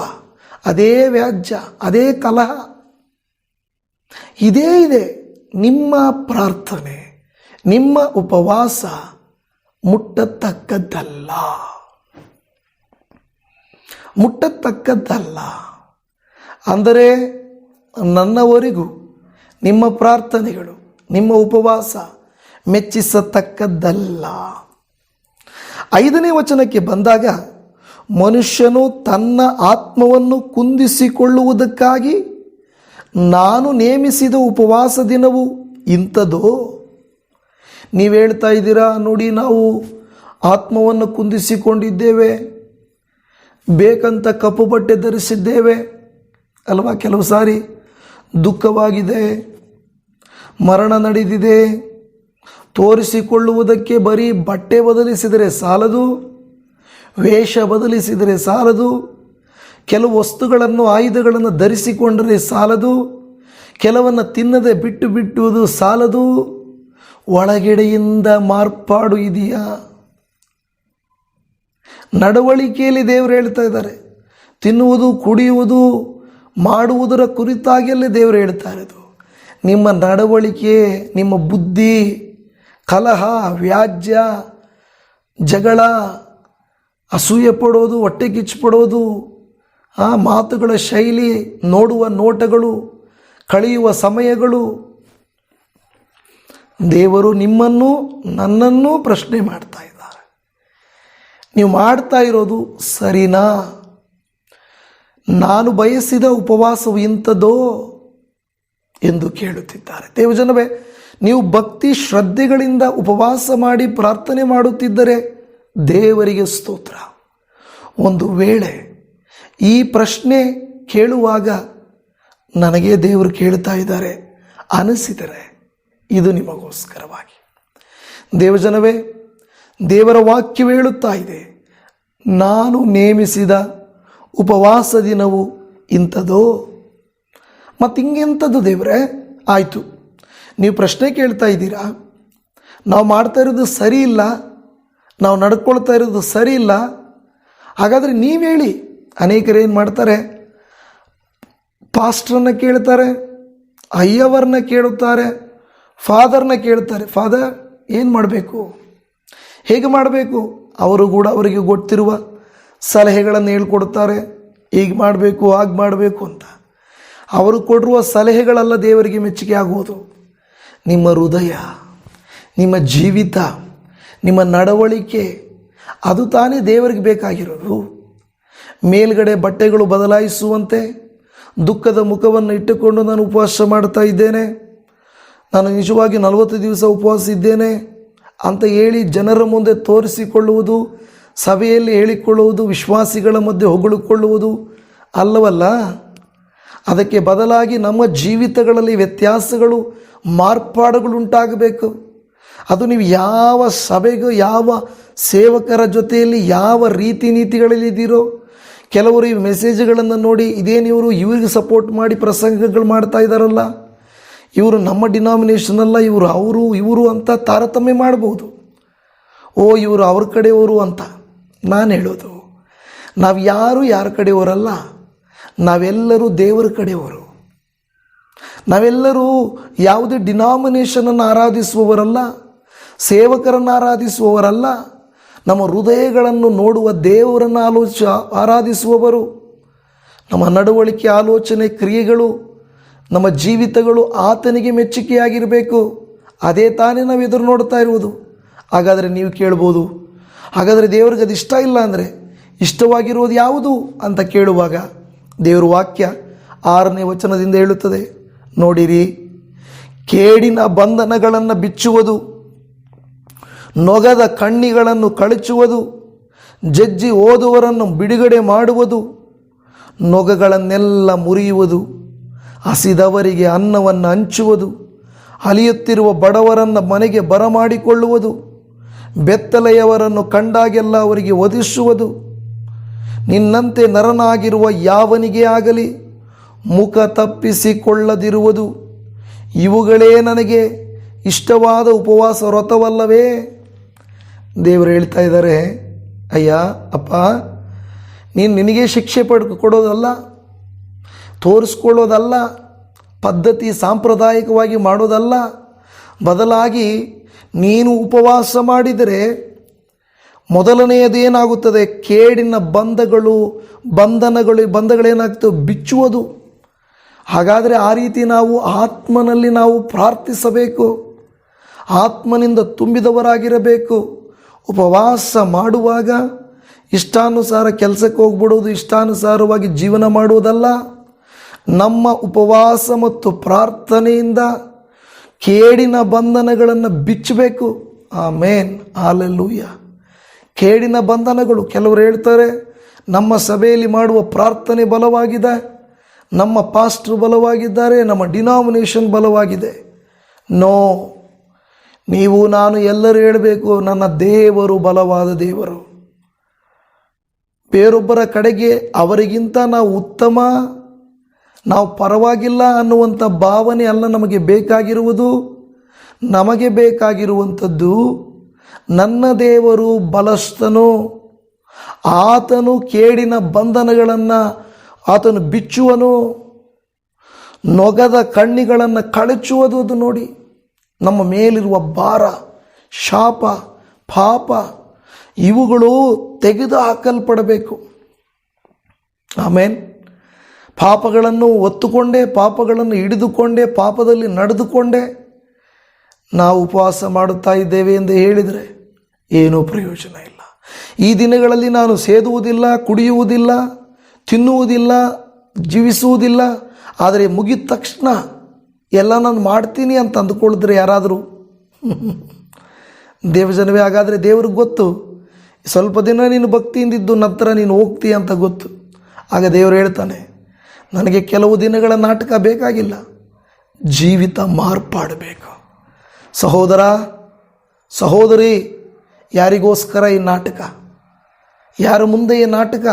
ಅದೇ ವ್ಯಾಜ್ಯ, ಅದೇ ಕಲಹ ಇದೇ ಇದೆ. ನಿಮ್ಮ ಪ್ರಾರ್ಥನೆ, ನಿಮ್ಮ ಉಪವಾಸ ಮುಟ್ಟತಕ್ಕದ್ದಲ್ಲ, ಮುಟ್ಟತಕ್ಕದ್ದಲ್ಲ. ಅಂದರೆ ನನ್ನವರೆಗೂ ನಿಮ್ಮ ಪ್ರಾರ್ಥನೆಗಳು, ನಿಮ್ಮ ಉಪವಾಸ ಮೆಚ್ಚಿಸತಕ್ಕದ್ದಲ್ಲ. 5ನೇ ವಚನಕ್ಕೆ ಬಂದಾಗ, ಮನುಷ್ಯನು ತನ್ನ ಆತ್ಮವನ್ನು ಕುಂದಿಸಿಕೊಳ್ಳುವುದಕ್ಕಾಗಿ ನಾನು ನೇಮಿಸಿದ ಉಪವಾಸ ದಿನವು ಇಂಥದೋ? ನೀವು ಹೇಳ್ತಾ ಇದ್ದೀರಾ, ನೋಡಿ ನಾವು ಆತ್ಮವನ್ನು ಕುಂದಿಸಿಕೊಂಡಿದ್ದೇವೆ, ಬೇಕಂತ ಕಪ್ಪು ಬಟ್ಟೆ ಧರಿಸಿದ್ದೇವೆ ಅಲ್ವಾ. ಕೆಲವು ಸಾರಿ ದುಃಖವಾಗಿದೆ, ಮರಣ ನಡೆದಿದೆ, ತೋರಿಸಿಕೊಳ್ಳುವುದಕ್ಕೆ ಬರೀ ಬಟ್ಟೆ ಬದಲಿಸಿದರೆ ಸಾಲದು, ವೇಷ ಬದಲಿಸಿದರೆ ಸಾಲದು, ಕೆಲವು ವಸ್ತುಗಳನ್ನು, ಆಯುಧಗಳನ್ನು ಧರಿಸಿಕೊಂಡರೆ ಸಾಲದು, ಕೆಲವನ್ನು ತಿನ್ನದೆ ಬಿಟ್ಟುವುದು ಸಾಲದು. ಒಳಗಡೆಯಿಂದ ಮಾರ್ಪಾಡು ಇದೆಯಾ? ನಡವಳಿಕೆಯಲ್ಲಿ ದೇವರು ಹೇಳ್ತಾ ಇದ್ದಾರೆ. ತಿನ್ನುವುದು, ಕುಡಿಯುವುದು, ಮಾಡುವುದರ ಕುರಿತಾಗಿಯಲ್ಲೇ ದೇವರು ಹೇಳ್ತಾ ಇರೋದು. ನಿಮ್ಮ ನಡವಳಿಕೆ, ನಿಮ್ಮ ಬುದ್ಧಿ, ಕಲಹ, ವ್ಯಾಜ್ಯ, ಜಗಳ, ಅಸೂಯೆ ಪಡೋದು, ಹೊಟ್ಟೆ ಕಿಚ್ಚುಪಡೋದು, ಮಾತುಗಳ ಶೈಲಿ, ನೋಡುವ ನೋಟಗಳು, ಕಳೆಯುವ ಸಮಯಗಳು, ದೇವರು ನಿಮ್ಮನ್ನು ನನ್ನನ್ನೂ ಪ್ರಶ್ನೆ ಮಾಡ್ತಾ ಇದ್ದಾರೆ. ನೀವು ಮಾಡ್ತಾ ಇರೋದು ಸರಿನಾ? ನಾನು ಬಯಸಿದ ಉಪವಾಸವು ಇಂಥದ್ದೋ ಎಂದು ಕೇಳುತ್ತಿದ್ದಾರೆ. ದೇವಜನವೇ, ನೀವು ಭಕ್ತಿ ಶ್ರದ್ಧೆಗಳಿಂದ ಉಪವಾಸ ಮಾಡಿ ಪ್ರಾರ್ಥನೆ ಮಾಡುತ್ತಿದ್ದರೆ ದೇವರಿಗೆ ಸ್ತೋತ್ರ. ಒಂದು ವೇಳೆ ಈ ಪ್ರಶ್ನೆ ಕೇಳುವಾಗ ನನಗೆ ದೇವರು ಕೇಳ್ತಾ ಇದ್ದಾರೆ ಅನಿಸಿದರೆ ಇದು ನಿಮಗೋಸ್ಕರವಾಗಿ. ದೇವಜನವೇ, ದೇವರ ವಾಕ್ಯವು ಹೇಳುತ್ತಾ ಇದೆ, ನಾನು ನೇಮಿಸಿದ ಉಪವಾಸ ದಿನವು ಇಂಥದೋ. ಮತ್ತು ಹಿಂಗೆಂಥದ್ದು ದೇವರೇ? ಆಯಿತು, ನೀವು ಪ್ರಶ್ನೆ ಕೇಳ್ತಾ ಇದ್ದೀರಾ, ನಾವು ಮಾಡ್ತಾ ಇರೋದು ಸರಿ ಇಲ್ಲ, ನಾವು ನಡ್ಕೊಳ್ತಾ ಇರೋದು ಸರಿ ಇಲ್ಲ, ಹಾಗಾದರೆ ನೀವು ಹೇಳಿ. ಅನೇಕರು ಏನು ಮಾಡ್ತಾರೆ, ಪಾಸ್ಟ್ರನ್ನ ಕೇಳ್ತಾರೆ, ಅಯ್ಯವರನ್ನ ಕೇಳುತ್ತಾರೆ, ಫಾದರ್ನ ಕೇಳ್ತಾರೆ. ಫಾದರ್ ಏನು ಮಾಡಬೇಕು, ಹೇಗೆ ಮಾಡಬೇಕು? ಅವರು ಕೂಡ ಅವರಿಗೆ ಗೊತ್ತಿರುವ ಸಲಹೆಗಳನ್ನು ಹೇಳ್ಕೊಡ್ತಾರೆ, ಹೀಗೆ ಮಾಡಬೇಕು, ಹಾಗೆ ಮಾಡಬೇಕು ಅಂತ. ಅವರು ಕೊಡಿರುವ ಸಲಹೆಗಳೆಲ್ಲ ದೇವರಿಗೆ ಮೆಚ್ಚುಗೆ ಆಗುವುದು. ನಿಮ್ಮ ಹೃದಯ, ನಿಮ್ಮ ಜೀವಿತ, ನಿಮ್ಮ ನಡವಳಿಕೆ, ಅದು ತಾನೇ ದೇವರಿಗೆ ಬೇಕಾಗಿರೋದು. ಮೇಲ್ಗಡೆ ಬಟ್ಟೆಗಳು ಬದಲಾಯಿಸುವಂತೆ ದುಃಖದ ಮುಖವನ್ನು ಇಟ್ಟುಕೊಂಡು ನಾನು ಉಪವಾಸ ಮಾಡ್ತಾ ಇದ್ದೇನೆ, ನಾನು ನಿಜವಾಗಿ 40 ದಿವಸ ಉಪವಾಸ ಇದ್ದೇನೆ ಅಂತ ಹೇಳಿ ಜನರ ಮುಂದೆ ತೋರಿಸಿಕೊಳ್ಳುವುದು, ಸಭೆಯಲ್ಲಿ ಹೇಳಿಕೊಳ್ಳುವುದು, ವಿಶ್ವಾಸಿಗಳ ಮಧ್ಯೆ ಹೊಗಳಿಕೊಳ್ಳುವುದು ಅಲ್ಲವಲ್ಲ. ಅದಕ್ಕೆ ಬದಲಾಗಿ ನಮ್ಮ ಜೀವಿತಗಳಲ್ಲಿ ವ್ಯತ್ಯಾಸಗಳು, ಮಾರ್ಪಾಡುಗಳು ಉಂಟಾಗಬೇಕು. ಅದು ನೀವು ಯಾವ ಸಭೆಗೂ, ಯಾವ ಸೇವಕರ ಜೊತೆಯಲ್ಲಿ, ಯಾವ ರೀತಿ ನೀತಿಗಳಲ್ಲಿದ್ದೀರೋ. ಕೆಲವರು ಈ ಮೆಸೇಜ್ಗಳನ್ನು ನೋಡಿ ಇದೇನಿವರು ಇವರಿಗೆ ಸಪೋರ್ಟ್ ಮಾಡಿ ಪ್ರಸಂಗಗಳು ಮಾಡ್ತಾ ಇದ್ದಾರಲ್ಲ, ಇವರು ನಮ್ಮ ಡಿನಾಮಿನೇಷನ್ ಅಲ್ಲ, ಇವರು ಅವರು ಇವರು ಅಂತ ತಾರತಮ್ಯ ಮಾಡ್ಬೋದು. ಓ ಇವರು ಅವ್ರ ಕಡೆಯವರು ಅಂತ. ನಾನು ಹೇಳೋದು, ನಾವು ಯಾರ ಕಡೆಯವರಲ್ಲ, ನಾವೆಲ್ಲರೂ ದೇವರ ಕಡೆಯವರು. ನಾವೆಲ್ಲರೂ ಯಾವುದೇ ಡಿನಾಮಿನೇಷನನ್ನು ಆರಾಧಿಸುವವರಲ್ಲ, ಸೇವಕರನ್ನು ಆರಾಧಿಸುವವರಲ್ಲ. ನಮ್ಮ ಹೃದಯಗಳನ್ನು ನೋಡುವ ದೇವರನ್ನು ಆರಾಧಿಸುವವರು. ನಮ್ಮ ನಡವಳಿಕೆ, ಆಲೋಚನೆ, ಕ್ರಿಯೆಗಳು, ನಮ್ಮ ಜೀವಿತಗಳು ಆತನಿಗೆ ಮೆಚ್ಚುಗೆಯಾಗಿರಬೇಕು. ಅದೇ ತಾನೇ ನಾವು ಎದುರು ನೋಡ್ತಾ ಇರುವುದು. ಹಾಗಾದರೆ ನೀವು ಕೇಳ್ಬೋದು, ಹಾಗಾದರೆ ದೇವ್ರಿಗೆ ಅದು ಇಷ್ಟ ಇಲ್ಲ ಅಂದರೆ ಇಷ್ಟವಾಗಿರುವುದು ಯಾವುದು ಅಂತ ಕೇಳುವಾಗ ದೇವರ ವಾಕ್ಯ 6ನೇ ವಚನದಿಂದ ಹೇಳುತ್ತದೆ, ನೋಡಿರಿ, ಕೇಡಿನ ಬಂಧನಗಳನ್ನು ಬಿಚ್ಚುವುದು, ನೊಗದ ಕಣ್ಣಿಗಳನ್ನು ಕಳಚುವುದು, ಜಜ್ಜಿ ಹೋದವರನ್ನು ಬಿಡುಗಡೆ ಮಾಡುವುದು, ನೊಗಗಳನ್ನೆಲ್ಲ ಮುರಿಯುವುದು, ಹಸಿದವರಿಗೆ ಅನ್ನವನ್ನು ಹಂಚುವುದು, ಅಲಿಯುತ್ತಿರುವ ಬಡವರನ್ನು ಮನೆಗೆ ಬರಮಾಡಿಕೊಳ್ಳುವುದು, ಬೆತ್ತಲೆಯವರನ್ನು ಕಂಡಾಗೆಲ್ಲ ಅವರಿಗೆ ಒದಿಸುವುದು. ನಿನ್ನಂತೆ ನರನಾಗಿರುವ ಯಾವನಿಗೆ ಆಗಲಿ ಮುಖ ತಪ್ಪಿಸಿಕೊಳ್ಳದಿರುವುದು. ಇವುಗಳೇ ನನಗೆ ಇಷ್ಟವಾದ ಉಪವಾಸ ವ್ರತವಲ್ಲವೇ? ದೇವರು ಹೇಳ್ತಾ ಇದ್ದಾರೆ, ಅಯ್ಯ ಅಪ್ಪ, ನಿನಗೆ ಶಿಕ್ಷೆ ಕೊಡೋದಲ್ಲ, ತೋರಿಸ್ಕೊಳ್ಳೋದಲ್ಲ, ಪದ್ಧತಿ ಸಾಂಪ್ರದಾಯಿಕವಾಗಿ ಮಾಡೋದಲ್ಲ. ಬದಲಾಗಿ ನೀನು ಉಪವಾಸ ಮಾಡಿದರೆ ಮೊದಲನೆಯದೇನಾಗುತ್ತದೆ? ಕೇಡಿನ ಬಂಧನಗಳೇನಾಗ್ತವೆ? ಬಿಚ್ಚುವುದು. ಹಾಗಾದರೆ ಆ ರೀತಿ ನಾವು ಆತ್ಮನಲ್ಲಿ ನಾವು ಪ್ರಾರ್ಥಿಸಬೇಕು, ಆತ್ಮನಿಂದ ತುಂಬಿದವರಾಗಿರಬೇಕು. ಉಪವಾಸ ಮಾಡುವಾಗ ಇಷ್ಟಾನುಸಾರ ಕೆಲಸಕ್ಕೆ ಹೋಗ್ಬಿಡೋದು, ಇಷ್ಟಾನುಸಾರವಾಗಿ ಜೀವನ ಮಾಡುವುದಲ್ಲ. ನಮ್ಮ ಉಪವಾಸ ಮತ್ತು ಪ್ರಾರ್ಥನೆಯಿಂದ ಕೇಡಿನ ಬಂಧನಗಳನ್ನು ಬಿಚ್ಚಬೇಕು. ಆಮೇನ್, ಹಲ್ಲೆಲೂಯಾ. ಕೇಡಿನ ಬಂಧನಗಳು, ಕೆಲವರು ಹೇಳ್ತಾರೆ ನಮ್ಮ ಸಭೆಯಲ್ಲಿ ಮಾಡುವ ಪ್ರಾರ್ಥನೆ ಬಲವಾಗಿದೆ, ನಮ್ಮ ಪಾಸ್ಟ್ರು ಬಲವಾಗಿದ್ದಾರೆ, ನಮ್ಮ ಡಿನಾಮಿನೇಷನ್ ಬಲವಾಗಿದೆ. ನೋ, ನೀವು ನಾನು ಎಲ್ಲರೂ ಹೇಳಬೇಕು, ನನ್ನ ದೇವರು ಬಲವಾದ ದೇವರು. ಬೇರೊಬ್ಬರ ಕಡೆಗೆ ಅವರಿಗಿಂತ ನಾವು ಉತ್ತಮ, ನಾವು ಪರವಾಗಿಲ್ಲ ಅನ್ನುವಂಥ ಭಾವನೆ ಅಲ್ಲ ನಮಗೆ ಬೇಕಾಗಿರುವುದು. ನಮಗೆ ಬೇಕಾಗಿರುವಂಥದ್ದು ನನ್ನ ದೇವರು ಬಲಸ್ಥನು, ಆತನು ಕೇಡಿನ ಬಂಧನಗಳನ್ನು ಆತನು ಬಿಚ್ಚುವನು, ನೊಗದ ಕಣ್ಣಿಗಳನ್ನು ಕಳಚುವುದು. ಅದು ನೋಡಿ, ನಮ್ಮ ಮೇಲಿರುವ ಭಾರ, ಶಾಪ, ಪಾಪ ಇವುಗಳು ತೆಗೆದು ಹಾಕಲ್ಪಡಬೇಕು. ಆಮೇನ್. ಪಾಪಗಳನ್ನು ಒತ್ತುಕೊಂಡೇ, ಪಾಪಗಳನ್ನು ಹಿಡಿದುಕೊಂಡೇ, ಪಾಪದಲ್ಲಿ ನಡೆದುಕೊಂಡೇ ನಾವು ಉಪವಾಸ ಮಾಡುತ್ತಾ ಇದ್ದೇವೆ ಎಂದು ಹೇಳಿದರೆ ಏನೂ ಪ್ರಯೋಜನ ಇಲ್ಲ. ಈ ದಿನಗಳಲ್ಲಿ ನಾನು ಸೇದುವುದಿಲ್ಲ, ಕುಡಿಯುವುದಿಲ್ಲ, ತಿನ್ನುವುದಿಲ್ಲ, ಜೀವಿಸುವುದಿಲ್ಲ, ಆದರೆ ಮುಗಿದ ತಕ್ಷಣ ಎಲ್ಲ ನಾನು ಮಾಡ್ತೀನಿ ಅಂತ ಅಂದುಕೊಳ್ಳಿದ್ರೆ ಯಾರಾದರೂ ದೇವಜನವೇ, ಹಾಗಾದರೆ ದೇವ್ರಿಗೆ ಗೊತ್ತು ಸ್ವಲ್ಪ ದಿನ ನೀನು ಭಕ್ತಿಯಿಂದಿದ್ದು ನಂತರ ನೀನು ಹೋಗ್ತೀಯ ಅಂತ ಗೊತ್ತು. ಆಗ ದೇವರು ಹೇಳ್ತಾನೆ, ನನಗೆ ಕೆಲವು ದಿನಗಳ ನಾಟಕ ಬೇಕಾಗಿಲ್ಲ, ಜೀವಿತ ಮಾರ್ಪಾಡಬೇಕು. ಸಹೋದರ, ಸಹೋದರಿ, ಯಾರಿಗೋಸ್ಕರ ಈ ನಾಟಕ? ಯಾರ ಮುಂದೆ ಈ ನಾಟಕ?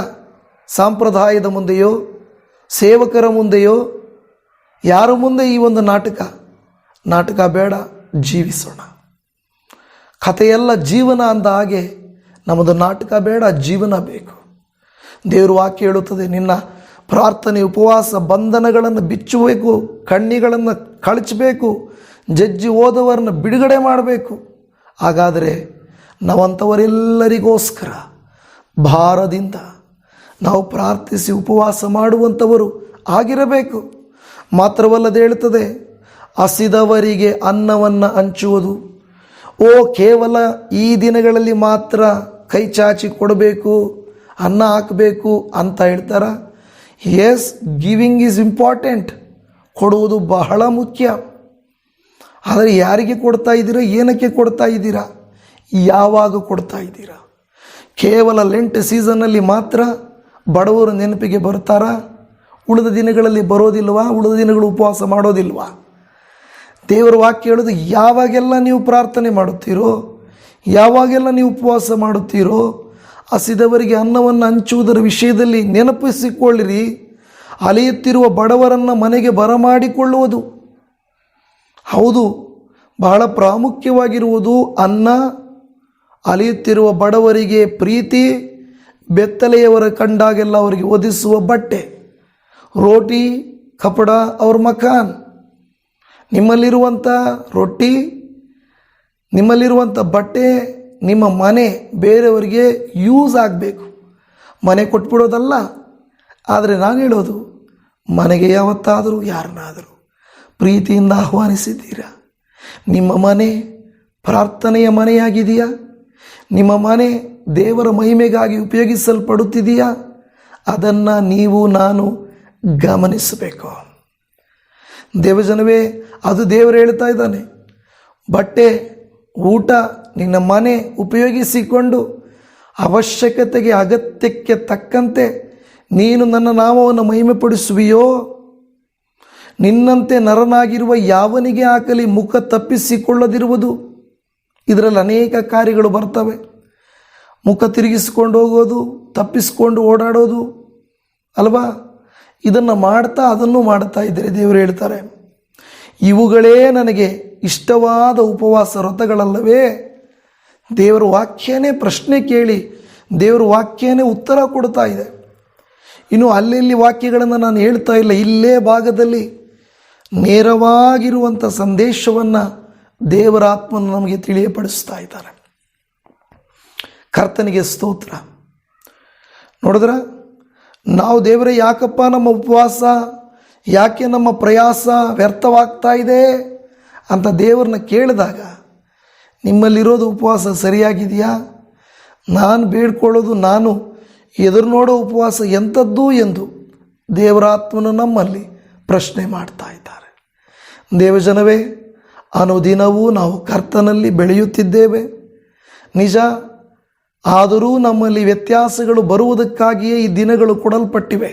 ಸಂಪ್ರದಾಯದ ಮುಂದೆಯೋ, ಸೇವಕರ ಮುಂದೆಯೋ, ಯಾರ ಮುಂದೆ ಈ ಒಂದು ನಾಟಕ? ನಾಟಕ ಬೇಡ, ಜೀವಿಸೋಣ. ಕಥೆಯೆಲ್ಲ ಜೀವನ ಅಂದ ಹಾಗೆ ನಮ್ಮದು ನಾಟಕ ಬೇಡ, ಜೀವನ ಬೇಕು. ದೇವರು ವಾಕ್ಯ ಹೇಳುತ್ತದೆ, ನಿನ್ನ ಪ್ರಾರ್ಥನೆ ಉಪವಾಸ ಬಂಧನಗಳನ್ನು ಬಿಚ್ಚಬೇಕು, ಕಣ್ಣಿಗಳನ್ನು ಕಳಚಬೇಕು, ಜಜ್ಜಿ ಹೋದವರನ್ನು ಬಿಡುಗಡೆ ಮಾಡಬೇಕು. ಹಾಗಾದರೆ ನಾವಂಥವರೆಲ್ಲರಿಗೋಸ್ಕರ ಭಾರದಿಂದ ನಾವು ಪ್ರಾರ್ಥಿಸಿ ಉಪವಾಸ ಮಾಡುವಂಥವರು ಆಗಿರಬೇಕು. ಮಾತ್ರವಲ್ಲದೆ ಹೇಳ್ತದೆ, ಹಸಿದವರಿಗೆ ಅನ್ನವನ್ನು ಹಂಚುವುದು. ಓ, ಕೇವಲ ಈ ದಿನಗಳಲ್ಲಿ ಮಾತ್ರ ಕೈ ಚಾಚಿ ಕೊಡಬೇಕು, ಅನ್ನ ಹಾಕಬೇಕು ಅಂತ ಹೇಳ್ತಾರ? ಎಸ್, ಗಿವಿಂಗ್ ಈಸ್ ಇಂಪಾರ್ಟೆಂಟ್, ಕೊಡುವುದು ಬಹಳ ಮುಖ್ಯ. ಆದರೆ ಯಾರಿಗೆ ಕೊಡ್ತಾ ಇದ್ದೀರಾ? ಏನಕ್ಕೆ ಕೊಡ್ತಾ ಇದ್ದೀರಾ? ಯಾವಾಗ ಕೊಡ್ತಾ ಇದ್ದೀರಾ? ಕೇವಲ ಲೆಂಟ್ ಸೀಸನ್ನಲ್ಲಿ ಮಾತ್ರ ಬಡವರು ನೆನಪಿಗೆ ಬರ್ತಾರಾ? ಉಳಿದ ದಿನಗಳಲ್ಲಿ ಬರೋದಿಲ್ವಾ? ಉಳಿದ ದಿನಗಳು ಉಪವಾಸ ಮಾಡೋದಿಲ್ವಾ? ದೇವರ ವಾಕ್ಯ ಹೇಳೋದು, ಯಾವಾಗೆಲ್ಲ ನೀವು ಪ್ರಾರ್ಥನೆ ಮಾಡುತ್ತೀರೋ, ಯಾವಾಗೆಲ್ಲ ನೀವು ಉಪವಾಸ ಮಾಡುತ್ತೀರೋ, ಹಸಿದವರಿಗೆ ಅನ್ನವನ್ನು ಹಂಚುವುದರ ವಿಷಯದಲ್ಲಿ ನೆನಪಿಸಿಕೊಳ್ಳಿರಿ. ಅಲೆಯುತ್ತಿರುವ ಬಡವರನ್ನು ಮನೆಗೆ ಬರಮಾಡಿಕೊಳ್ಳುವುದು. ಹೌದು, ಬಹಳ ಪ್ರಾಮುಖ್ಯವಾಗಿರುವುದು ಅನ್ನ, ಅಲೆಯುತ್ತಿರುವ ಬಡವರಿಗೆ ಪ್ರೀತಿ, ಬೆತ್ತಲೆಯವರ ಕಂಡಾಗೆಲ್ಲ ಅವರಿಗೆ ಒದಿಸುವ ಬಟ್ಟೆ. ರೋಟಿ ಕಪಡ ಅವ್ರ ಮಕಾನ್. ನಿಮ್ಮಲ್ಲಿರುವಂಥ ರೊಟ್ಟಿ, ನಿಮ್ಮಲ್ಲಿರುವಂಥ ಬಟ್ಟೆ, ನಿಮ್ಮ ಮನೆ ಬೇರೆಯವರಿಗೆ ಯೂಸ್ ಆಗಬೇಕು. ಮನೆ ಕೊಟ್ಬಿಡೋದಲ್ಲ. ಆದರೆ ನಾನು ಹೇಳೋದು, ಮನೆಗೆ ಯಾವತ್ತಾದರೂ ಯಾರನ್ನಾದರೂ ಪ್ರೀತಿಯಿಂದ ಆಹ್ವಾನಿಸಿದ್ದೀರಾ? ನಿಮ್ಮ ಮನೆ ಪ್ರಾರ್ಥನೆಯ ಮನೆಯಾಗಿದೆಯಾ? ನಿಮ್ಮ ಮನೆ ದೇವರ ಮಹಿಮೆಗಾಗಿ ಉಪಯೋಗಿಸಲ್ಪಡುತ್ತಿದೆಯಾ? ಅದನ್ನು ನೀವು ನಾನು ಗಮನಿಸಬೇಕು. ದೇವಜನವೇ, ಅದು ದೇವರು ಹೇಳ್ತಾ ಇದ್ದಾನೆ, ಬಟ್ಟೆ, ಊಟ, ನಿನ್ನ ಮನೆ ಉಪಯೋಗಿಸಿಕೊಂಡು ಅವಶ್ಯಕತೆಗೆ, ಅಗತ್ಯಕ್ಕೆ ತಕ್ಕಂತೆ ನೀನು ನನ್ನ ನಾಮವನ್ನು ಮಹಿಮೆಪಡಿಸುವಿಯೋ? ನಿನ್ನಂತೆ ನರನಾಗಿರುವ ಯಾವನಿಗೆ ಆಗಲಿ ಮುಖ ತಪ್ಪಿಸಿಕೊಳ್ಳದಿರುವುದು. ಇದರಲ್ಲಿ ಅನೇಕ ಕಾರ್ಯಗಳು ಬರ್ತವೆ. ಮುಖ ತಿರುಗಿಸ್ಕೊಂಡು ಹೋಗೋದು, ತಪ್ಪಿಸ್ಕೊಂಡು ಓಡಾಡೋದು ಅಲ್ವಾ? ಇದನ್ನು ಮಾಡ್ತಾ ಅದನ್ನು ಮಾಡ್ತಾ ಇದ್ದರೆ ದೇವರು ಹೇಳ್ತಾರೆ, ಇವುಗಳೇ ನನಗೆ ಇಷ್ಟವಾದ ಉಪವಾಸ ವ್ರತಗಳಲ್ಲವೇ? ದೇವರ ವಾಕ್ಯನೇ ಪ್ರಶ್ನೆ ಕೇಳಿ ದೇವರ ವಾಕ್ಯನೇ ಉತ್ತರ ಕೊಡ್ತಾ ಇದೆ. ಇನ್ನು ಅಲ್ಲೆಲ್ಲಿ ವಾಕ್ಯಗಳನ್ನು ನಾನು ಹೇಳ್ತಾ ಇಲ್ಲ, ಇಲ್ಲೇ ಭಾಗದಲ್ಲಿ ನೇರವಾಗಿರುವಂಥ ಸಂದೇಶವನ್ನು ದೇವರ ಆತ್ಮನ ನಮಗೆ ತಿಳಿಯಪಡಿಸ್ತಾ ಇದ್ದಾರೆ. ಕರ್ತನಿಗೆ ಸ್ತೋತ್ರ. ನೋಡಿದ್ರ, ನಾವು ದೇವರೇ ಯಾಕಪ್ಪ ನಮ್ಮ ಉಪವಾಸ, ಯಾಕೆ ನಮ್ಮ ಪ್ರಯಾಸ ವ್ಯರ್ಥವಾಗ್ತಾ ಇದೆ ಅಂತ ದೇವರನ್ನ ಕೇಳಿದಾಗ, ನಿಮ್ಮಲ್ಲಿರೋದು ಉಪವಾಸ ಸರಿಯಾಗಿದೆಯಾ? ನಾನು ಬೇಡ್ಕೊಳ್ಳೋದು, ನಾನು ಎದುರು ನೋಡೋ ಉಪವಾಸ ಎಂಥದ್ದು ಎಂದು ದೇವರಾತ್ಮನು ನಮ್ಮಲ್ಲಿ ಪ್ರಶ್ನೆ ಮಾಡ್ತಾ ಇದ್ದಾರೆ. ದೇವಜನವೇ, ಅನುದಿನವೂ ನಾವು ಕರ್ತನಲ್ಲಿ ಬೆಳೆಯುತ್ತಿದ್ದೇವೆ ನಿಜ. ಆದರೂ ನಮ್ಮಲ್ಲಿ ವ್ಯತ್ಯಾಸಗಳು ಬರುವುದಕ್ಕಾಗಿಯೇ ಈ ದಿನಗಳು ಕೊಡಲ್ಪಟ್ಟಿವೆ.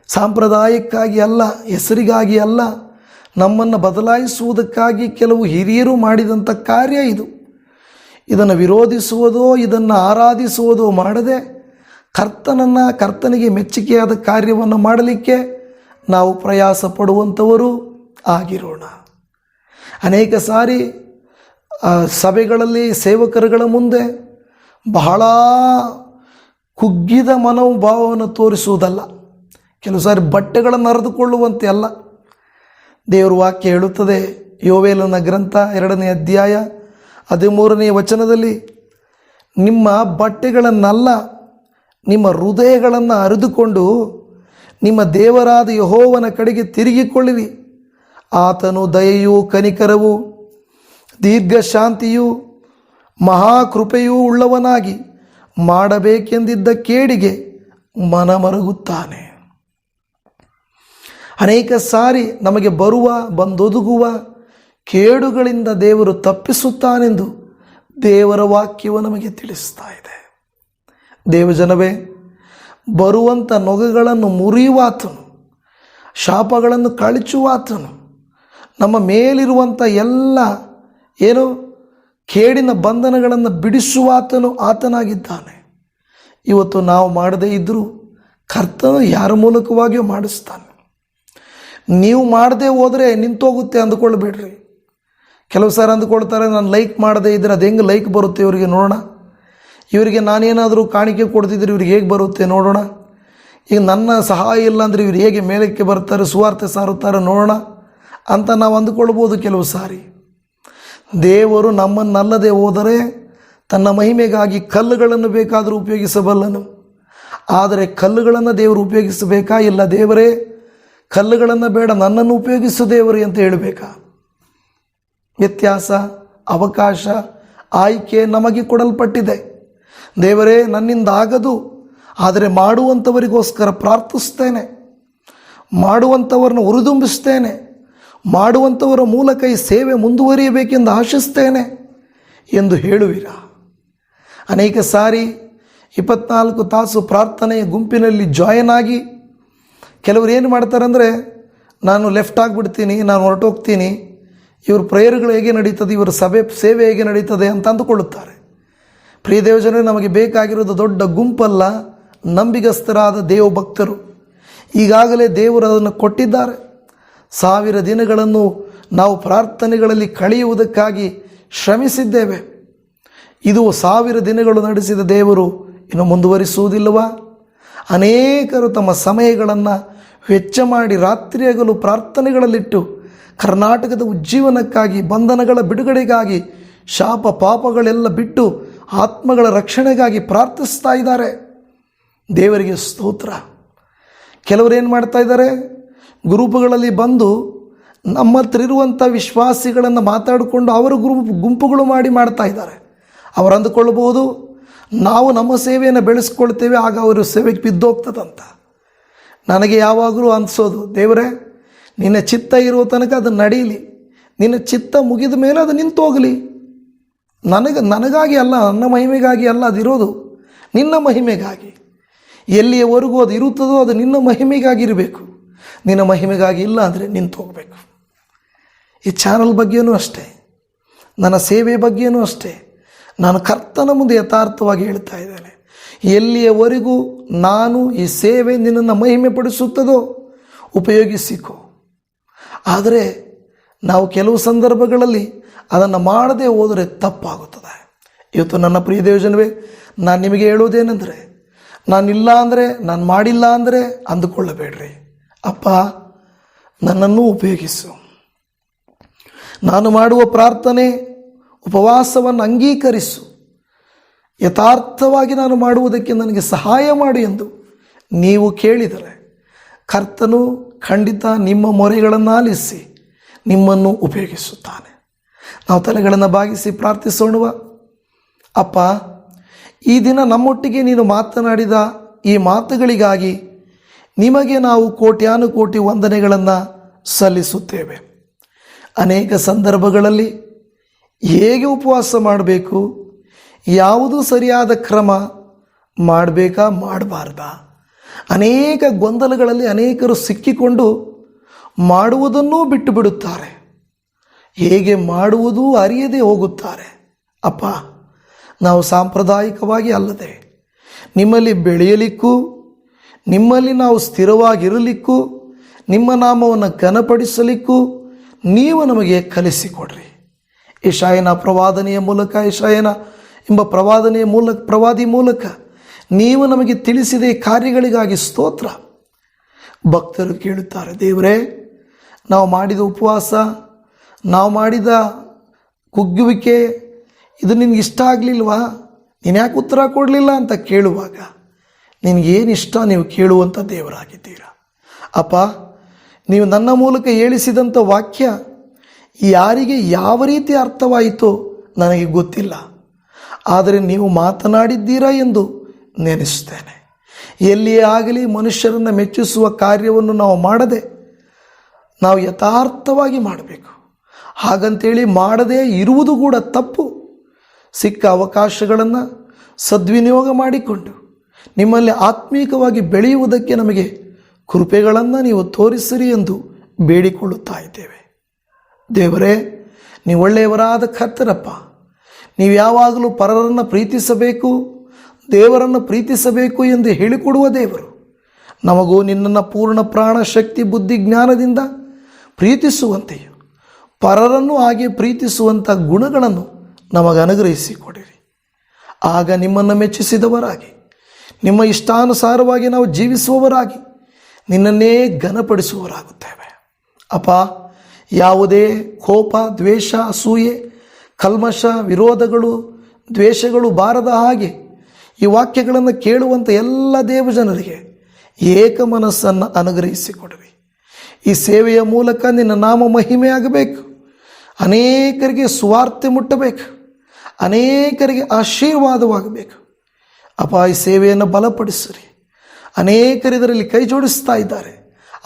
ಸಾಂಪ್ರದಾಯಕ್ಕಾಗಿ ಅಲ್ಲ, ಹೆಸರಿಗಾಗಿ ಅಲ್ಲ, ನಮ್ಮನ್ನು ಬದಲಾಯಿಸುವುದಕ್ಕಾಗಿ ಕೆಲವು ಹಿರಿಯರು ಮಾಡಿದಂಥ ಕಾರ್ಯ ಇದು. ಇದನ್ನು ವಿರೋಧಿಸುವುದೋ ಇದನ್ನು ಆರಾಧಿಸುವುದೋ ಮಾಡದೆ ಕರ್ತನಿಗೆ ಮೆಚ್ಚುಗೆಯಾದ ಕಾರ್ಯವನ್ನು ಮಾಡಲಿಕ್ಕೆ ನಾವು ಪ್ರಯಾಸ ಪಡುವಂಥವರು ಆಗಿರೋಣ. ಅನೇಕ ಸಾರಿ ಸಭೆಗಳಲ್ಲಿ ಸೇವಕರುಗಳ ಮುಂದೆ ಬಹಳ ಕುಗ್ಗಿದ ಮನೋಭಾವವನ್ನು ತೋರಿಸುವುದಲ್ಲ, ಕೆಲವು ಸಾರಿ ಬಟ್ಟೆಗಳನ್ನು ಹರಿದುಕೊಳ್ಳುವಂತೆ ಅಲ್ಲ. ದೇವರ ವಾಕ್ಯ ಹೇಳುತ್ತದೆ, ಯೋವೇಲನ ಗ್ರಂಥ 2ನೇ ಅಧ್ಯಾಯ 13ನೇ ವಚನದಲ್ಲಿ, ನಿಮ್ಮ ಬಟ್ಟೆಗಳನ್ನಲ್ಲ ನಿಮ್ಮ ಹೃದಯಗಳನ್ನು ಹರಿದುಕೊಂಡು ನಿಮ್ಮ ದೇವರಾದ ಯೆಹೋವನ ಕಡೆಗೆ ತಿರುಗಿಕೊಳ್ಳಿರಿ. ಆತನು ದಯೆಯೂ ಕನಿಕರವೂ ದೀರ್ಘಶಾಂತಿಯೂ ಮಹಾಕೃಪೆಯೂ ಉಳ್ಳವನಾಗಿ ಮಾಡಬೇಕೆಂದಿದ್ದ ಕೇಡಿಗೆ ಮನಮರುಗುತ್ತಾನೆ. ಅನೇಕ ಸಾರಿ ನಮಗೆ ಬಂದೊದಗುವ ಕೇಡುಗಳಿಂದ ದೇವರು ತಪ್ಪಿಸುತ್ತಾನೆಂದು ದೇವರ ವಾಕ್ಯವು ನಮಗೆ ತಿಳಿಸ್ತಾ ಇದೆ. ದೇವಜನವೇ, ಬರುವಂಥ ನೊಗಗಳನ್ನು ಮುರಿಯುವಾತನು, ಶಾಪಗಳನ್ನು ಕಳಚುವಾತನು, ನಮ್ಮ ಮೇಲಿರುವಂಥ ಎಲ್ಲ ಕೇಡಿನ ಬಂಧನಗಳನ್ನು ಬಿಡಿಸುವಾತನು ಆತನಾಗಿದ್ದಾನೆ. ಇವತ್ತು ನಾವು ಮಾಡದೇ ಇದ್ದರೂ ಕರ್ತನು ಯಾರ ಮೂಲಕವಾಗಿಯೂ ಮಾಡಿಸ್ತಾನೆ. ನೀವು ಮಾಡದೇ ಹೋದರೆ ನಿಂತೋಗುತ್ತೆ ಅಂದ್ಕೊಳ್ಬೇಡ್ರಿ. ಕೆಲವು ಸಾರಿ ಅಂದ್ಕೊಳ್ತಾರೆ, ನಾನು ಲೈಕ್ ಮಾಡದೇ ಇದ್ದರೆ ಅದು ಹೆಂಗೆ ಲೈಕ್ ಬರುತ್ತೆ ಇವರಿಗೆ ನೋಡೋಣ, ಇವರಿಗೆ ನಾನೇನಾದರೂ ಕಾಣಿಕೆ ಕೊಡ್ತಿದ್ರೆ ಇವ್ರಿಗೆ ಹೇಗೆ ಬರುತ್ತೆ ನೋಡೋಣ, ಈಗ ನನ್ನ ಸಹಾಯ ಇಲ್ಲ ಅಂದರೆ ಇವ್ರು ಹೇಗೆ ಮೇಲಕ್ಕೆ ಬರ್ತಾರೆ, ಸುವಾರ್ತೆ ಸಾರುತ್ತಾರೆ ನೋಡೋಣ ಅಂತ ನಾವು ಅಂದುಕೊಳ್ಬೋದು. ಕೆಲವು ಸಾರಿ ದೇವರು ನಮ್ಮನ್ನಲ್ಲದೆ ಹೋದರೆ ತನ್ನ ಮಹಿಮೆಗಾಗಿ ಕಲ್ಲುಗಳನ್ನು ಬೇಕಾದರೂ ಉಪಯೋಗಿಸಬಲ್ಲನು. ಆದರೆ ಕಲ್ಲುಗಳನ್ನು ದೇವರು ಉಪಯೋಗಿಸಬೇಕಾ? ಇಲ್ಲ, ದೇವರೇ ಕಲ್ಲುಗಳನ್ನು ಬೇಡ, ನನ್ನನ್ನು ಉಪಯೋಗಿಸು ದೇವರೇ ಅಂತ ಹೇಳಬೇಕಾ? ವ್ಯತ್ಯಾಸ, ಅವಕಾಶ, ಆಯ್ಕೆ ನಮಗೆ ಕೊಡಲ್ಪಟ್ಟಿದೆ. ದೇವರೇ ನನ್ನಿಂದ ಆಗದು, ಆದರೆ ಮಾಡುವಂಥವರಿಗೋಸ್ಕರ ಪ್ರಾರ್ಥಿಸ್ತೇನೆ, ಮಾಡುವಂಥವ್ರನ್ನ ಹುರಿದುಂಬಿಸ್ತೇನೆ, ಮಾಡುವಂಥವರ ಮೂಲಕ ಈ ಸೇವೆ ಮುಂದುವರಿಯಬೇಕೆಂದು ಆಶಿಸ್ತೇನೆ ಎಂದು ಹೇಳುವಿರ. ಅನೇಕ ಸಾರಿ 24 ತಾಸು ಪ್ರಾರ್ಥನೆಯ ಗುಂಪಿನಲ್ಲಿ ಜಾಯಿನ್ ಆಗಿ ಕೆಲವರು ಏನು ಮಾಡ್ತಾರೆ ಅಂದರೆ, ನಾನು ಲೆಫ್ಟ್ ಆಗಿಬಿಡ್ತೀನಿ, ನಾನು ಹೊರಟೋಗ್ತೀನಿ, ಇವ್ರ ಪ್ರೇಯರ್ಗಳು ಹೇಗೆ ನಡೀತದೆ, ಇವರ ಸೇವೆ ಹೇಗೆ ನಡೀತದೆ ಅಂತ ಅಂದುಕೊಳ್ಳುತ್ತಾರೆ. ಪ್ರಿಯ ದೇವಜನರೇ, ನಮಗೆ ಬೇಕಾಗಿರೋದು ದೊಡ್ಡ ಗುಂಪಲ್ಲ, ನಂಬಿಗಸ್ತರಾದ ದೇವ ಭಕ್ತರು. ಈಗಾಗಲೇ ದೇವರು ಅದನ್ನು ಕೊಟ್ಟಿದ್ದಾರೆ. 1000 ದಿನಗಳನ್ನು ನಾವು ಪ್ರಾರ್ಥನೆಗಳಲ್ಲಿ ಕಳೆಯುವುದಕ್ಕಾಗಿ ಶ್ರಮಿಸಿದ್ದೇವೆ. ಇದು 1000 ದಿನಗಳು ನಡೆಸಿದ ದೇವರು ಇನ್ನು ಮುಂದುವರಿಸುವುದಿಲ್ಲವಾ? ಅನೇಕರು ತಮ್ಮ ಸಮಯಗಳನ್ನು ವೆಚ್ಚ ಮಾಡಿ ರಾತ್ರಿ ಹಗಲು ಪ್ರಾರ್ಥನೆಗಳಲ್ಲಿಟ್ಟು ಕರ್ನಾಟಕದ ಉಜ್ಜೀವನಕ್ಕಾಗಿ, ಬಂಧನಗಳ ಬಿಡುಗಡೆಗಾಗಿ, ಶಾಪ ಪಾಪಗಳೆಲ್ಲ ಬಿಟ್ಟು ಆತ್ಮಗಳ ರಕ್ಷಣೆಗಾಗಿ ಪ್ರಾರ್ಥಿಸ್ತಾ ಇದ್ದಾರೆ. ದೇವರಿಗೆ ಸ್ತೋತ್ರ. ಕೆಲವರು ಏನು ಮಾಡ್ತಾ ಇದ್ದಾರೆ, ಗ್ರೂಪುಗಳಲ್ಲಿ ಬಂದು ನಮ್ಮ ಹತ್ರ ಇರುವಂಥ ವಿಶ್ವಾಸಿಗಳನ್ನು ಮಾತಾಡಿಕೊಂಡು ಅವರು ಗುಂಪುಗಳು ಮಾಡ್ತಾ ಇದ್ದಾರೆ. ಅವರು ಅಂದುಕೊಳ್ಬೋದು, ನಾವು ನಮ್ಮ ಸೇವೆಯನ್ನು ಬೆಳೆಸ್ಕೊಳ್ತೇವೆ, ಆಗ ಅವರು ಸೇವೆಗೆ ಬಿದ್ದೋಗ್ತದಂತ. ನನಗೆ ಯಾವಾಗಲೂ ಅನಿಸೋದು, ದೇವರೇ ನಿನ್ನ ಚಿತ್ತ ಇರೋ ತನಕ ಅದು ನಡೀಲಿ, ನಿನ್ನ ಚಿತ್ತ ಮುಗಿದ ಮೇಲೆ ಅದು ನಿಂತೋಗಲಿ. ನನಗಾಗಿ ಅಲ್ಲ, ನನ್ನ ಮಹಿಮೆಗಾಗಿ ಅಲ್ಲ, ಅದಿರೋದು ನಿನ್ನ ಮಹಿಮೆಗಾಗಿ. ಎಲ್ಲಿಯವರೆಗೂ ಅದು ಇರುತ್ತದೋ ಅದು ನಿನ್ನ ಮಹಿಮೆಗಾಗಿ ಇರಬೇಕು. ನಿನ್ನ ಮಹಿಮೆಗಾಗಿ ಇಲ್ಲ ಅಂದರೆ ನಿಂತು ಹೋಗಬೇಕು. ಈ ಚಾನಲ್ ಬಗ್ಗೆಯೂ ಅಷ್ಟೇ, ನನ್ನ ಸೇವೆ ಬಗ್ಗೆಯೂ ಅಷ್ಟೇ. ನಾನು ಕರ್ತನ ಮುಂದೆ ಯಥಾರ್ಥವಾಗಿ ಹೇಳ್ತಾ ಇದ್ದೇನೆ, ಎಲ್ಲಿಯವರೆಗೂ ನಾನು ಈ ಸೇವೆ ನಿನ್ನನ್ನು ಮಹಿಮೆ ಪಡಿಸುತ್ತದೋ ಉಪಯೋಗಿಸಿಕೊ. ಆದರೆ ನಾವು ಕೆಲವು ಸಂದರ್ಭಗಳಲ್ಲಿ ಅದನ್ನು ಮಾಡದೆ ಹೋದರೆ ತಪ್ಪಾಗುತ್ತದೆ. ಇವತ್ತು ನನ್ನ ಪ್ರಿಯ ದೇವಜನವೇ, ನಾನು ನಿಮಗೆ ಹೇಳುವುದೇನೆಂದರೆ, ನಾನಿಲ್ಲ ಅಂದರೆ, ನಾನು ಮಾಡಿಲ್ಲ ಅಂದರೆ ಅಂದುಕೊಳ್ಳಬೇಡ್ರಿ. ಅಪ್ಪ, ನನ್ನನ್ನು ಉಪಯೋಗಿಸು. ನಾನು ಮಾಡುವ ಪ್ರಾರ್ಥನೆ ಉಪವಾಸವನ್ನು ಅಂಗೀಕರಿಸು. ಯಥಾರ್ಥವಾಗಿ ನಾನು ಮಾಡುವುದಕ್ಕೆ ನನಗೆ ಸಹಾಯ ಮಾಡು ಎಂದು ನೀವು ಕೇಳಿದರೆ ಕರ್ತನು ಖಂಡಿತ ನಿಮ್ಮ ಮೊರೆಗಳನ್ನು ಆಲಿಸಿ ನಿಮ್ಮನ್ನು ಉಪಯೋಗಿಸುತ್ತಾನೆ. ನಾವು ತಲೆಗಳನ್ನು ಬಾಗಿಸಿ ಪ್ರಾರ್ಥಿಸೋಣವ. ಅಪ್ಪ, ಈ ದಿನ ನಮ್ಮೊಟ್ಟಿಗೆ ನೀನು ಮಾತನಾಡಿದ ಈ ಮಾತುಗಳಿಗಾಗಿ ನಿಮಗೆ ನಾವು ಕೋಟ್ಯಾನುಕೋಟಿ ವಂದನೆಗಳನ್ನು ಸಲ್ಲಿಸುತ್ತೇವೆ. ಅನೇಕ ಸಂದರ್ಭಗಳಲ್ಲಿ ಹೇಗೆ ಉಪವಾಸ ಮಾಡಬೇಕು, ಯಾವುದು ಸರಿಯಾದ ಕ್ರಮ, ಮಾಡಬೇಕಾ ಮಾಡಬಾರ್ದಾ, ಅನೇಕ ಗೊಂದಲಗಳಲ್ಲಿ ಅನೇಕರು ಸಿಕ್ಕಿಕೊಂಡು ಮಾಡುವುದನ್ನೂ ಬಿಟ್ಟು ಬಿಡುತ್ತಾರೆ. ಹೇಗೆ ಮಾಡುವುದೂ ಅರಿಯದೇ ಹೋಗುತ್ತಾರೆ. ಅಪ್ಪ, ನಾವು ಸಾಂಪ್ರದಾಯಿಕವಾಗಿ ಅಲ್ಲದೆ ನಿಮ್ಮಲ್ಲಿ ಬೆಳೆಯಲಿಕ್ಕೂ, ನಿಮ್ಮಲ್ಲಿ ನಾವು ಸ್ಥಿರವಾಗಿರಲಿಕ್ಕೂ, ನಿಮ್ಮ ನಾಮವನ್ನು ಘನಪಡಿಸಲಿಕ್ಕೂ ನೀವು ನಮಗೆ ಕಲಿಸಿಕೊಡ್ರಿ. ಯೆಶಾಯನ ಪ್ರವಾದನೆಯ ಮೂಲಕ, ಯೆಶಾಯನ ಎಂಬ ಪ್ರವಾದಿ ಮೂಲಕ ನೀವು ನಮಗೆ ತಿಳಿಸಿದ ಈ ಕಾರ್ಯಗಳಿಗಾಗಿ ಸ್ತೋತ್ರ. ಭಕ್ತರು ಕೇಳುತ್ತಾರೆ, ದೇವರೇ, ನಾವು ಮಾಡಿದ ಉಪವಾಸ, ನಾವು ಮಾಡಿದ ಕುಗ್ಗುವಿಕೆ ಇದು ನಿನಗೆ ಇಷ್ಟ ಆಗಲಿಲ್ವಾ, ನೀನು ಯಾಕೆ ಉತ್ತರ ಕೊಡಲಿಲ್ಲ ಅಂತ ಕೇಳುವಾಗ ನಿನಗೇನಿಷ್ಟ ನೀವು ಕೇಳುವಂಥ ದೇವರಾಗಿದ್ದೀರಾ. ಅಪ್ಪ, ನೀವು ನನ್ನ ಮೂಲಕ ಹೇಳಿಸಿದಂಥ ವಾಕ್ಯ ಯಾರಿಗೆ ಯಾವ ರೀತಿ ಅರ್ಥವಾಯಿತೋ ನನಗೆ ಗೊತ್ತಿಲ್ಲ, ಆದರೆ ನೀವು ಮಾತನಾಡಿದ್ದೀರಾ ಎಂದು ನೆನೆಸ್ತೇನೆ. ಎಲ್ಲಿಯೇ ಆಗಲಿ ಮನುಷ್ಯರನ್ನು ಮೆಚ್ಚಿಸುವ ಕಾರ್ಯವನ್ನು ನಾವು ಮಾಡದೆ ನಾವು ಯಥಾರ್ಥವಾಗಿ ಮಾಡಬೇಕು. ಹಾಗಂತೇಳಿ ಮಾಡದೇ ಇರುವುದು ಕೂಡ ತಪ್ಪು. ಸಿಕ್ಕ ಅವಕಾಶಗಳನ್ನು ಸದ್ವಿನಿಯೋಗ ಮಾಡಿಕೊಂಡು ನಿಮ್ಮಲ್ಲಿ ಆತ್ಮೀಕವಾಗಿ ಬೆಳೆಯುವುದಕ್ಕೆ ನಮಗೆ ಕೃಪೆಗಳನ್ನು ನೀವು ತೋರಿಸಿರಿ ಎಂದು ಬೇಡಿಕೊಳ್ಳುತ್ತಾ ಇದ್ದೇವೆ. ದೇವರೇ, ನೀವು ಒಳ್ಳೆಯವರಾದ ಕರ್ತರಪ್ಪ. ನೀವು ಯಾವಾಗಲೂ ಪರರನ್ನು ಪ್ರೀತಿಸಬೇಕು, ದೇವರನ್ನು ಪ್ರೀತಿಸಬೇಕು ಎಂದು ಹೇಳಿಕೊಡುವ ದೇವರು. ನಮಗೂ ನಿನ್ನನ್ನು ಪೂರ್ಣ ಪ್ರಾಣ, ಶಕ್ತಿ, ಬುದ್ಧಿ, ಜ್ಞಾನದಿಂದ ಪ್ರೀತಿಸುವಂತೆಯೂ ಪರರನ್ನು ಹಾಗೆ ಪ್ರೀತಿಸುವಂಥ ಗುಣಗಳನ್ನು ನಮಗೆ ಅನುಗ್ರಹಿಸಿಕೊಡಿರಿ. ಆಗ ನಿಮ್ಮನ್ನು ಮೆಚ್ಚಿಸಿದವರಾಗಿ, ನಿಮ್ಮ ಇಷ್ಟಾನುಸಾರವಾಗಿ ನಾವು ಜೀವಿಸುವವರಾಗಿ ನಿನ್ನನ್ನೇ ಘನಪಡಿಸುವವರಾಗುತ್ತೇವೆ. ಅಪ್ಪ, ಯಾವುದೇ ಕೋಪ, ದ್ವೇಷ, ಅಸೂಯೆ, ಕಲ್ಮಶ, ವಿರೋಧಗಳು, ದ್ವೇಷಗಳು ಬಾರದ ಹಾಗೆ ಈ ವಾಕ್ಯಗಳನ್ನು ಕೇಳುವಂಥ ಎಲ್ಲ ದೇವಜನರಿಗೆ ಏಕ ಮನಸ್ಸನ್ನು ಅನುಗ್ರಹಿಸಿಕೊಡಿರಿ. ಈ ಸೇವೆಯ ಮೂಲಕ ನಿನ್ನ ನಾಮ ಮಹಿಮೆಯಾಗಬೇಕು, ಅನೇಕರಿಗೆ ಸುವಾರ್ತೆ ಮುಟ್ಟಬೇಕು, ಅನೇಕರಿಗೆ ಆಶೀರ್ವಾದವಾಗಬೇಕು. ಅಪ್ಪ, ಈ ಸೇವೆಯನ್ನು ಬಲಪಡಿಸಿರಿ. ಅನೇಕರು ಇದರಲ್ಲಿ ಕೈ ಜೋಡಿಸ್ತಾ ಇದ್ದಾರೆ,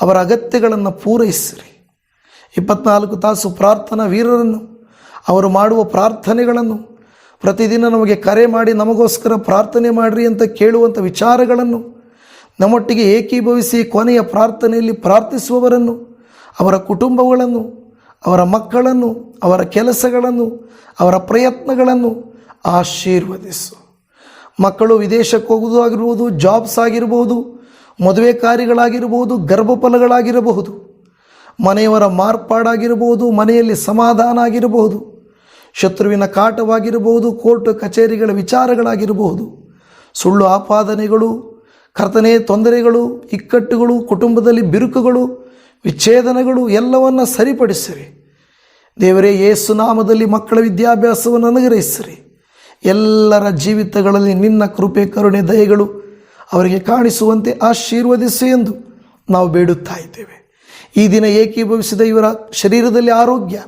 ಅವರ ಅಗತ್ಯಗಳನ್ನು ಪೂರೈಸಿರಿ. 24 ತಾಸು ಪ್ರಾರ್ಥನಾ ವೀರರನ್ನು, ಅವರು ಮಾಡುವ ಪ್ರಾರ್ಥನೆಗಳನ್ನು, ಪ್ರತಿದಿನ ನಮಗೆ ಕರೆ ಮಾಡಿ ನಮಗೋಸ್ಕರ ಪ್ರಾರ್ಥನೆ ಮಾಡಿರಿ ಅಂತ ಕೇಳುವಂಥ ವಿಚಾರಗಳನ್ನು ನಮ್ಮೊಟ್ಟಿಗೆ ಏಕೀಭವಿಸಿ ಕೊನೆಯ ಪ್ರಾರ್ಥನೆಯಲ್ಲಿ ಪ್ರಾರ್ಥಿಸುವವರನ್ನು, ಅವರ ಕುಟುಂಬಗಳನ್ನು, ಅವರ ಮಕ್ಕಳನ್ನು, ಅವರ ಕೆಲಸಗಳನ್ನು, ಅವರ ಪ್ರಯತ್ನಗಳನ್ನು ಆಶೀರ್ವದಿಸು. ಮಕ್ಕಳು ವಿದೇಶಕ್ಕೆ ಹೋಗುವುದು ಆಗಿರ್ಬೋದು, ಜಾಬ್ಸ್ ಆಗಿರ್ಬೋದು, ಮದುವೆ ಕಾರ್ಯಗಳಾಗಿರ್ಬೋದು, ಗರ್ಭಫಲಗಳಾಗಿರಬಹುದು, ಮನೆಯವರ ಮಾರ್ಪಾಡಾಗಿರಬಹುದು, ಮನೆಯಲ್ಲಿ ಸಮಾಧಾನ ಆಗಿರಬಹುದು, ಶತ್ರುವಿನ ಕಾಟವಾಗಿರಬಹುದು, ಕೋರ್ಟ್ ಕಚೇರಿಗಳ ವಿಚಾರಗಳಾಗಿರಬಹುದು, ಸುಳ್ಳು ಆಪಾದನೆಗಳು, ಕರ್ತನೆ ತೊಂದರೆಗಳು, ಇಕ್ಕಟ್ಟುಗಳು, ಕುಟುಂಬದಲ್ಲಿ ಬಿರುಕುಗಳು, ವಿಚ್ಛೇದನಗಳು ಎಲ್ಲವನ್ನು ಸರಿಪಡಿಸಿರಿ. ದೇವರೇ, ಯೇಸು ನಾಮದಲ್ಲಿ ಮಕ್ಕಳ ವಿದ್ಯಾಭ್ಯಾಸವನ್ನು ಅನುಗ್ರಹಿಸಿರಿ. ಎಲ್ಲರ ಜೀವಿತಗಳಲ್ಲಿ ನಿನ್ನ ಕೃಪೆ, ಕರುಣೆ, ದಯೆಗಳು ಅವರಿಗೆ ಕಾಣಿಸುವಂತೆ ಆಶೀರ್ವದಿಸು ಎಂದು ನಾವು ಬೇಡುತ್ತಾ ಇದ್ದೇವೆ. ಈ ದಿನ ಏಕೀಭವಿಸಿದ ಇವರ ಶರೀರದಲ್ಲಿ ಆರೋಗ್ಯ,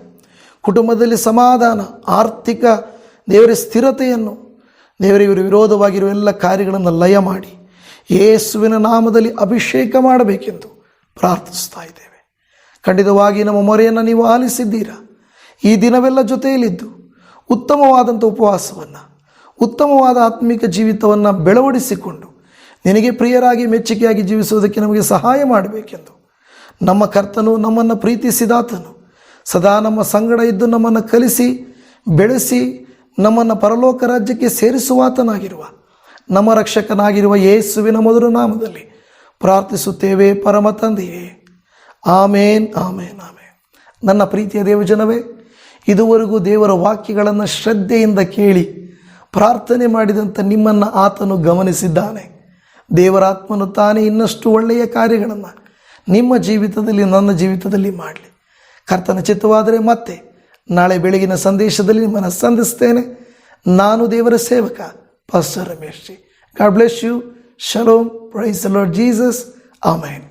ಕುಟುಂಬದಲ್ಲಿ ಸಮಾಧಾನ, ಆರ್ಥಿಕ ದೇವರ ಸ್ಥಿರತೆಯನ್ನು, ದೇವರ ಇವರು ವಿರೋಧವಾಗಿರುವ ಎಲ್ಲ ಕಾರ್ಯಗಳನ್ನು ಲಯ ಮಾಡಿ ಯೇಸುವಿನ ನಾಮದಲ್ಲಿ ಅಭಿಷೇಕ ಮಾಡಬೇಕೆಂದು ಪ್ರಾರ್ಥಿಸ್ತಾ ಇದ್ದೇವೆ. ಖಂಡಿತವಾಗಿ ನಮ್ಮ ಮೊರೆಯನ್ನು ನೀವು ಆಲಿಸಿದ್ದೀರಾ. ಈ ದಿನವೆಲ್ಲ ಜೊತೆಯಲ್ಲಿದ್ದು ಉತ್ತಮವಾದಂಥ ಉಪವಾಸವನ್ನು, ಉತ್ತಮವಾದ ಆತ್ಮಿಕ ಜೀವಿತವನ್ನು ಬೆಳವಡಿಸಿಕೊಂಡು ನಿನಗೆ ಪ್ರಿಯರಾಗಿ ಮೆಚ್ಚುಗೆಯಾಗಿ ಜೀವಿಸುವುದಕ್ಕೆ ನಮಗೆ ಸಹಾಯ ಮಾಡಬೇಕೆಂದು ನಮ್ಮ ಕರ್ತನು, ನಮ್ಮನ್ನು ಪ್ರೀತಿಸಿದಾತನು, ಸದಾ ನಮ್ಮ ಸಂಗಡ ಇದ್ದು ನಮ್ಮನ್ನು ಕಲಿಸಿ ಬೆಳೆಸಿ ನಮ್ಮನ್ನು ಪರಲೋಕ ರಾಜ್ಯಕ್ಕೆ ಸೇರಿಸುವಾತನಾಗಿರುವ ನಮ್ಮ ರಕ್ಷಕನಾಗಿರುವ ಯೇಸುವಿನ ಮಧುರ ನಾಮದಲ್ಲಿ ಪ್ರಾರ್ಥಿಸುತ್ತೇವೆ ಪರಮ ತಂದೆಯೇ. ಆಮೇನ್, ಆಮೇನ್, ಆಮೇನ್. ನನ್ನ ಪ್ರೀತಿಯ ದೇವಜನವೇ, ಇದುವರೆಗೂ ದೇವರ ವಾಕ್ಯಗಳನ್ನು ಶ್ರದ್ಧೆಯಿಂದ ಕೇಳಿ ಪ್ರಾರ್ಥನೆ ಮಾಡಿದಂಥ ನಿಮ್ಮನ್ನು ಆತನು ಗಮನಿಸಿದ್ದಾನೆ. ದೇವರಾತ್ಮನು ತಾನೇ ಇನ್ನಷ್ಟು ಒಳ್ಳೆಯ ಕಾರ್ಯಗಳನ್ನು ನಿಮ್ಮ ಜೀವಿತದಲ್ಲಿ, ನನ್ನ ಜೀವಿತದಲ್ಲಿ ಮಾಡಲಿ. ಕರ್ತನ ಚಿತ್ತವಾದರೆ ಮತ್ತೆ ನಾಳೆ ಬೆಳಗಿನ ಸಂದೇಶದಲ್ಲಿ ನಿಮ್ಮನ್ನು ಸಂಧಿಸ್ತೇನೆ. ನಾನು ದೇವರ ಸೇವಕ pastor Ramesh ji. God bless you. Shalom. Praise the Lord Jesus. Amen.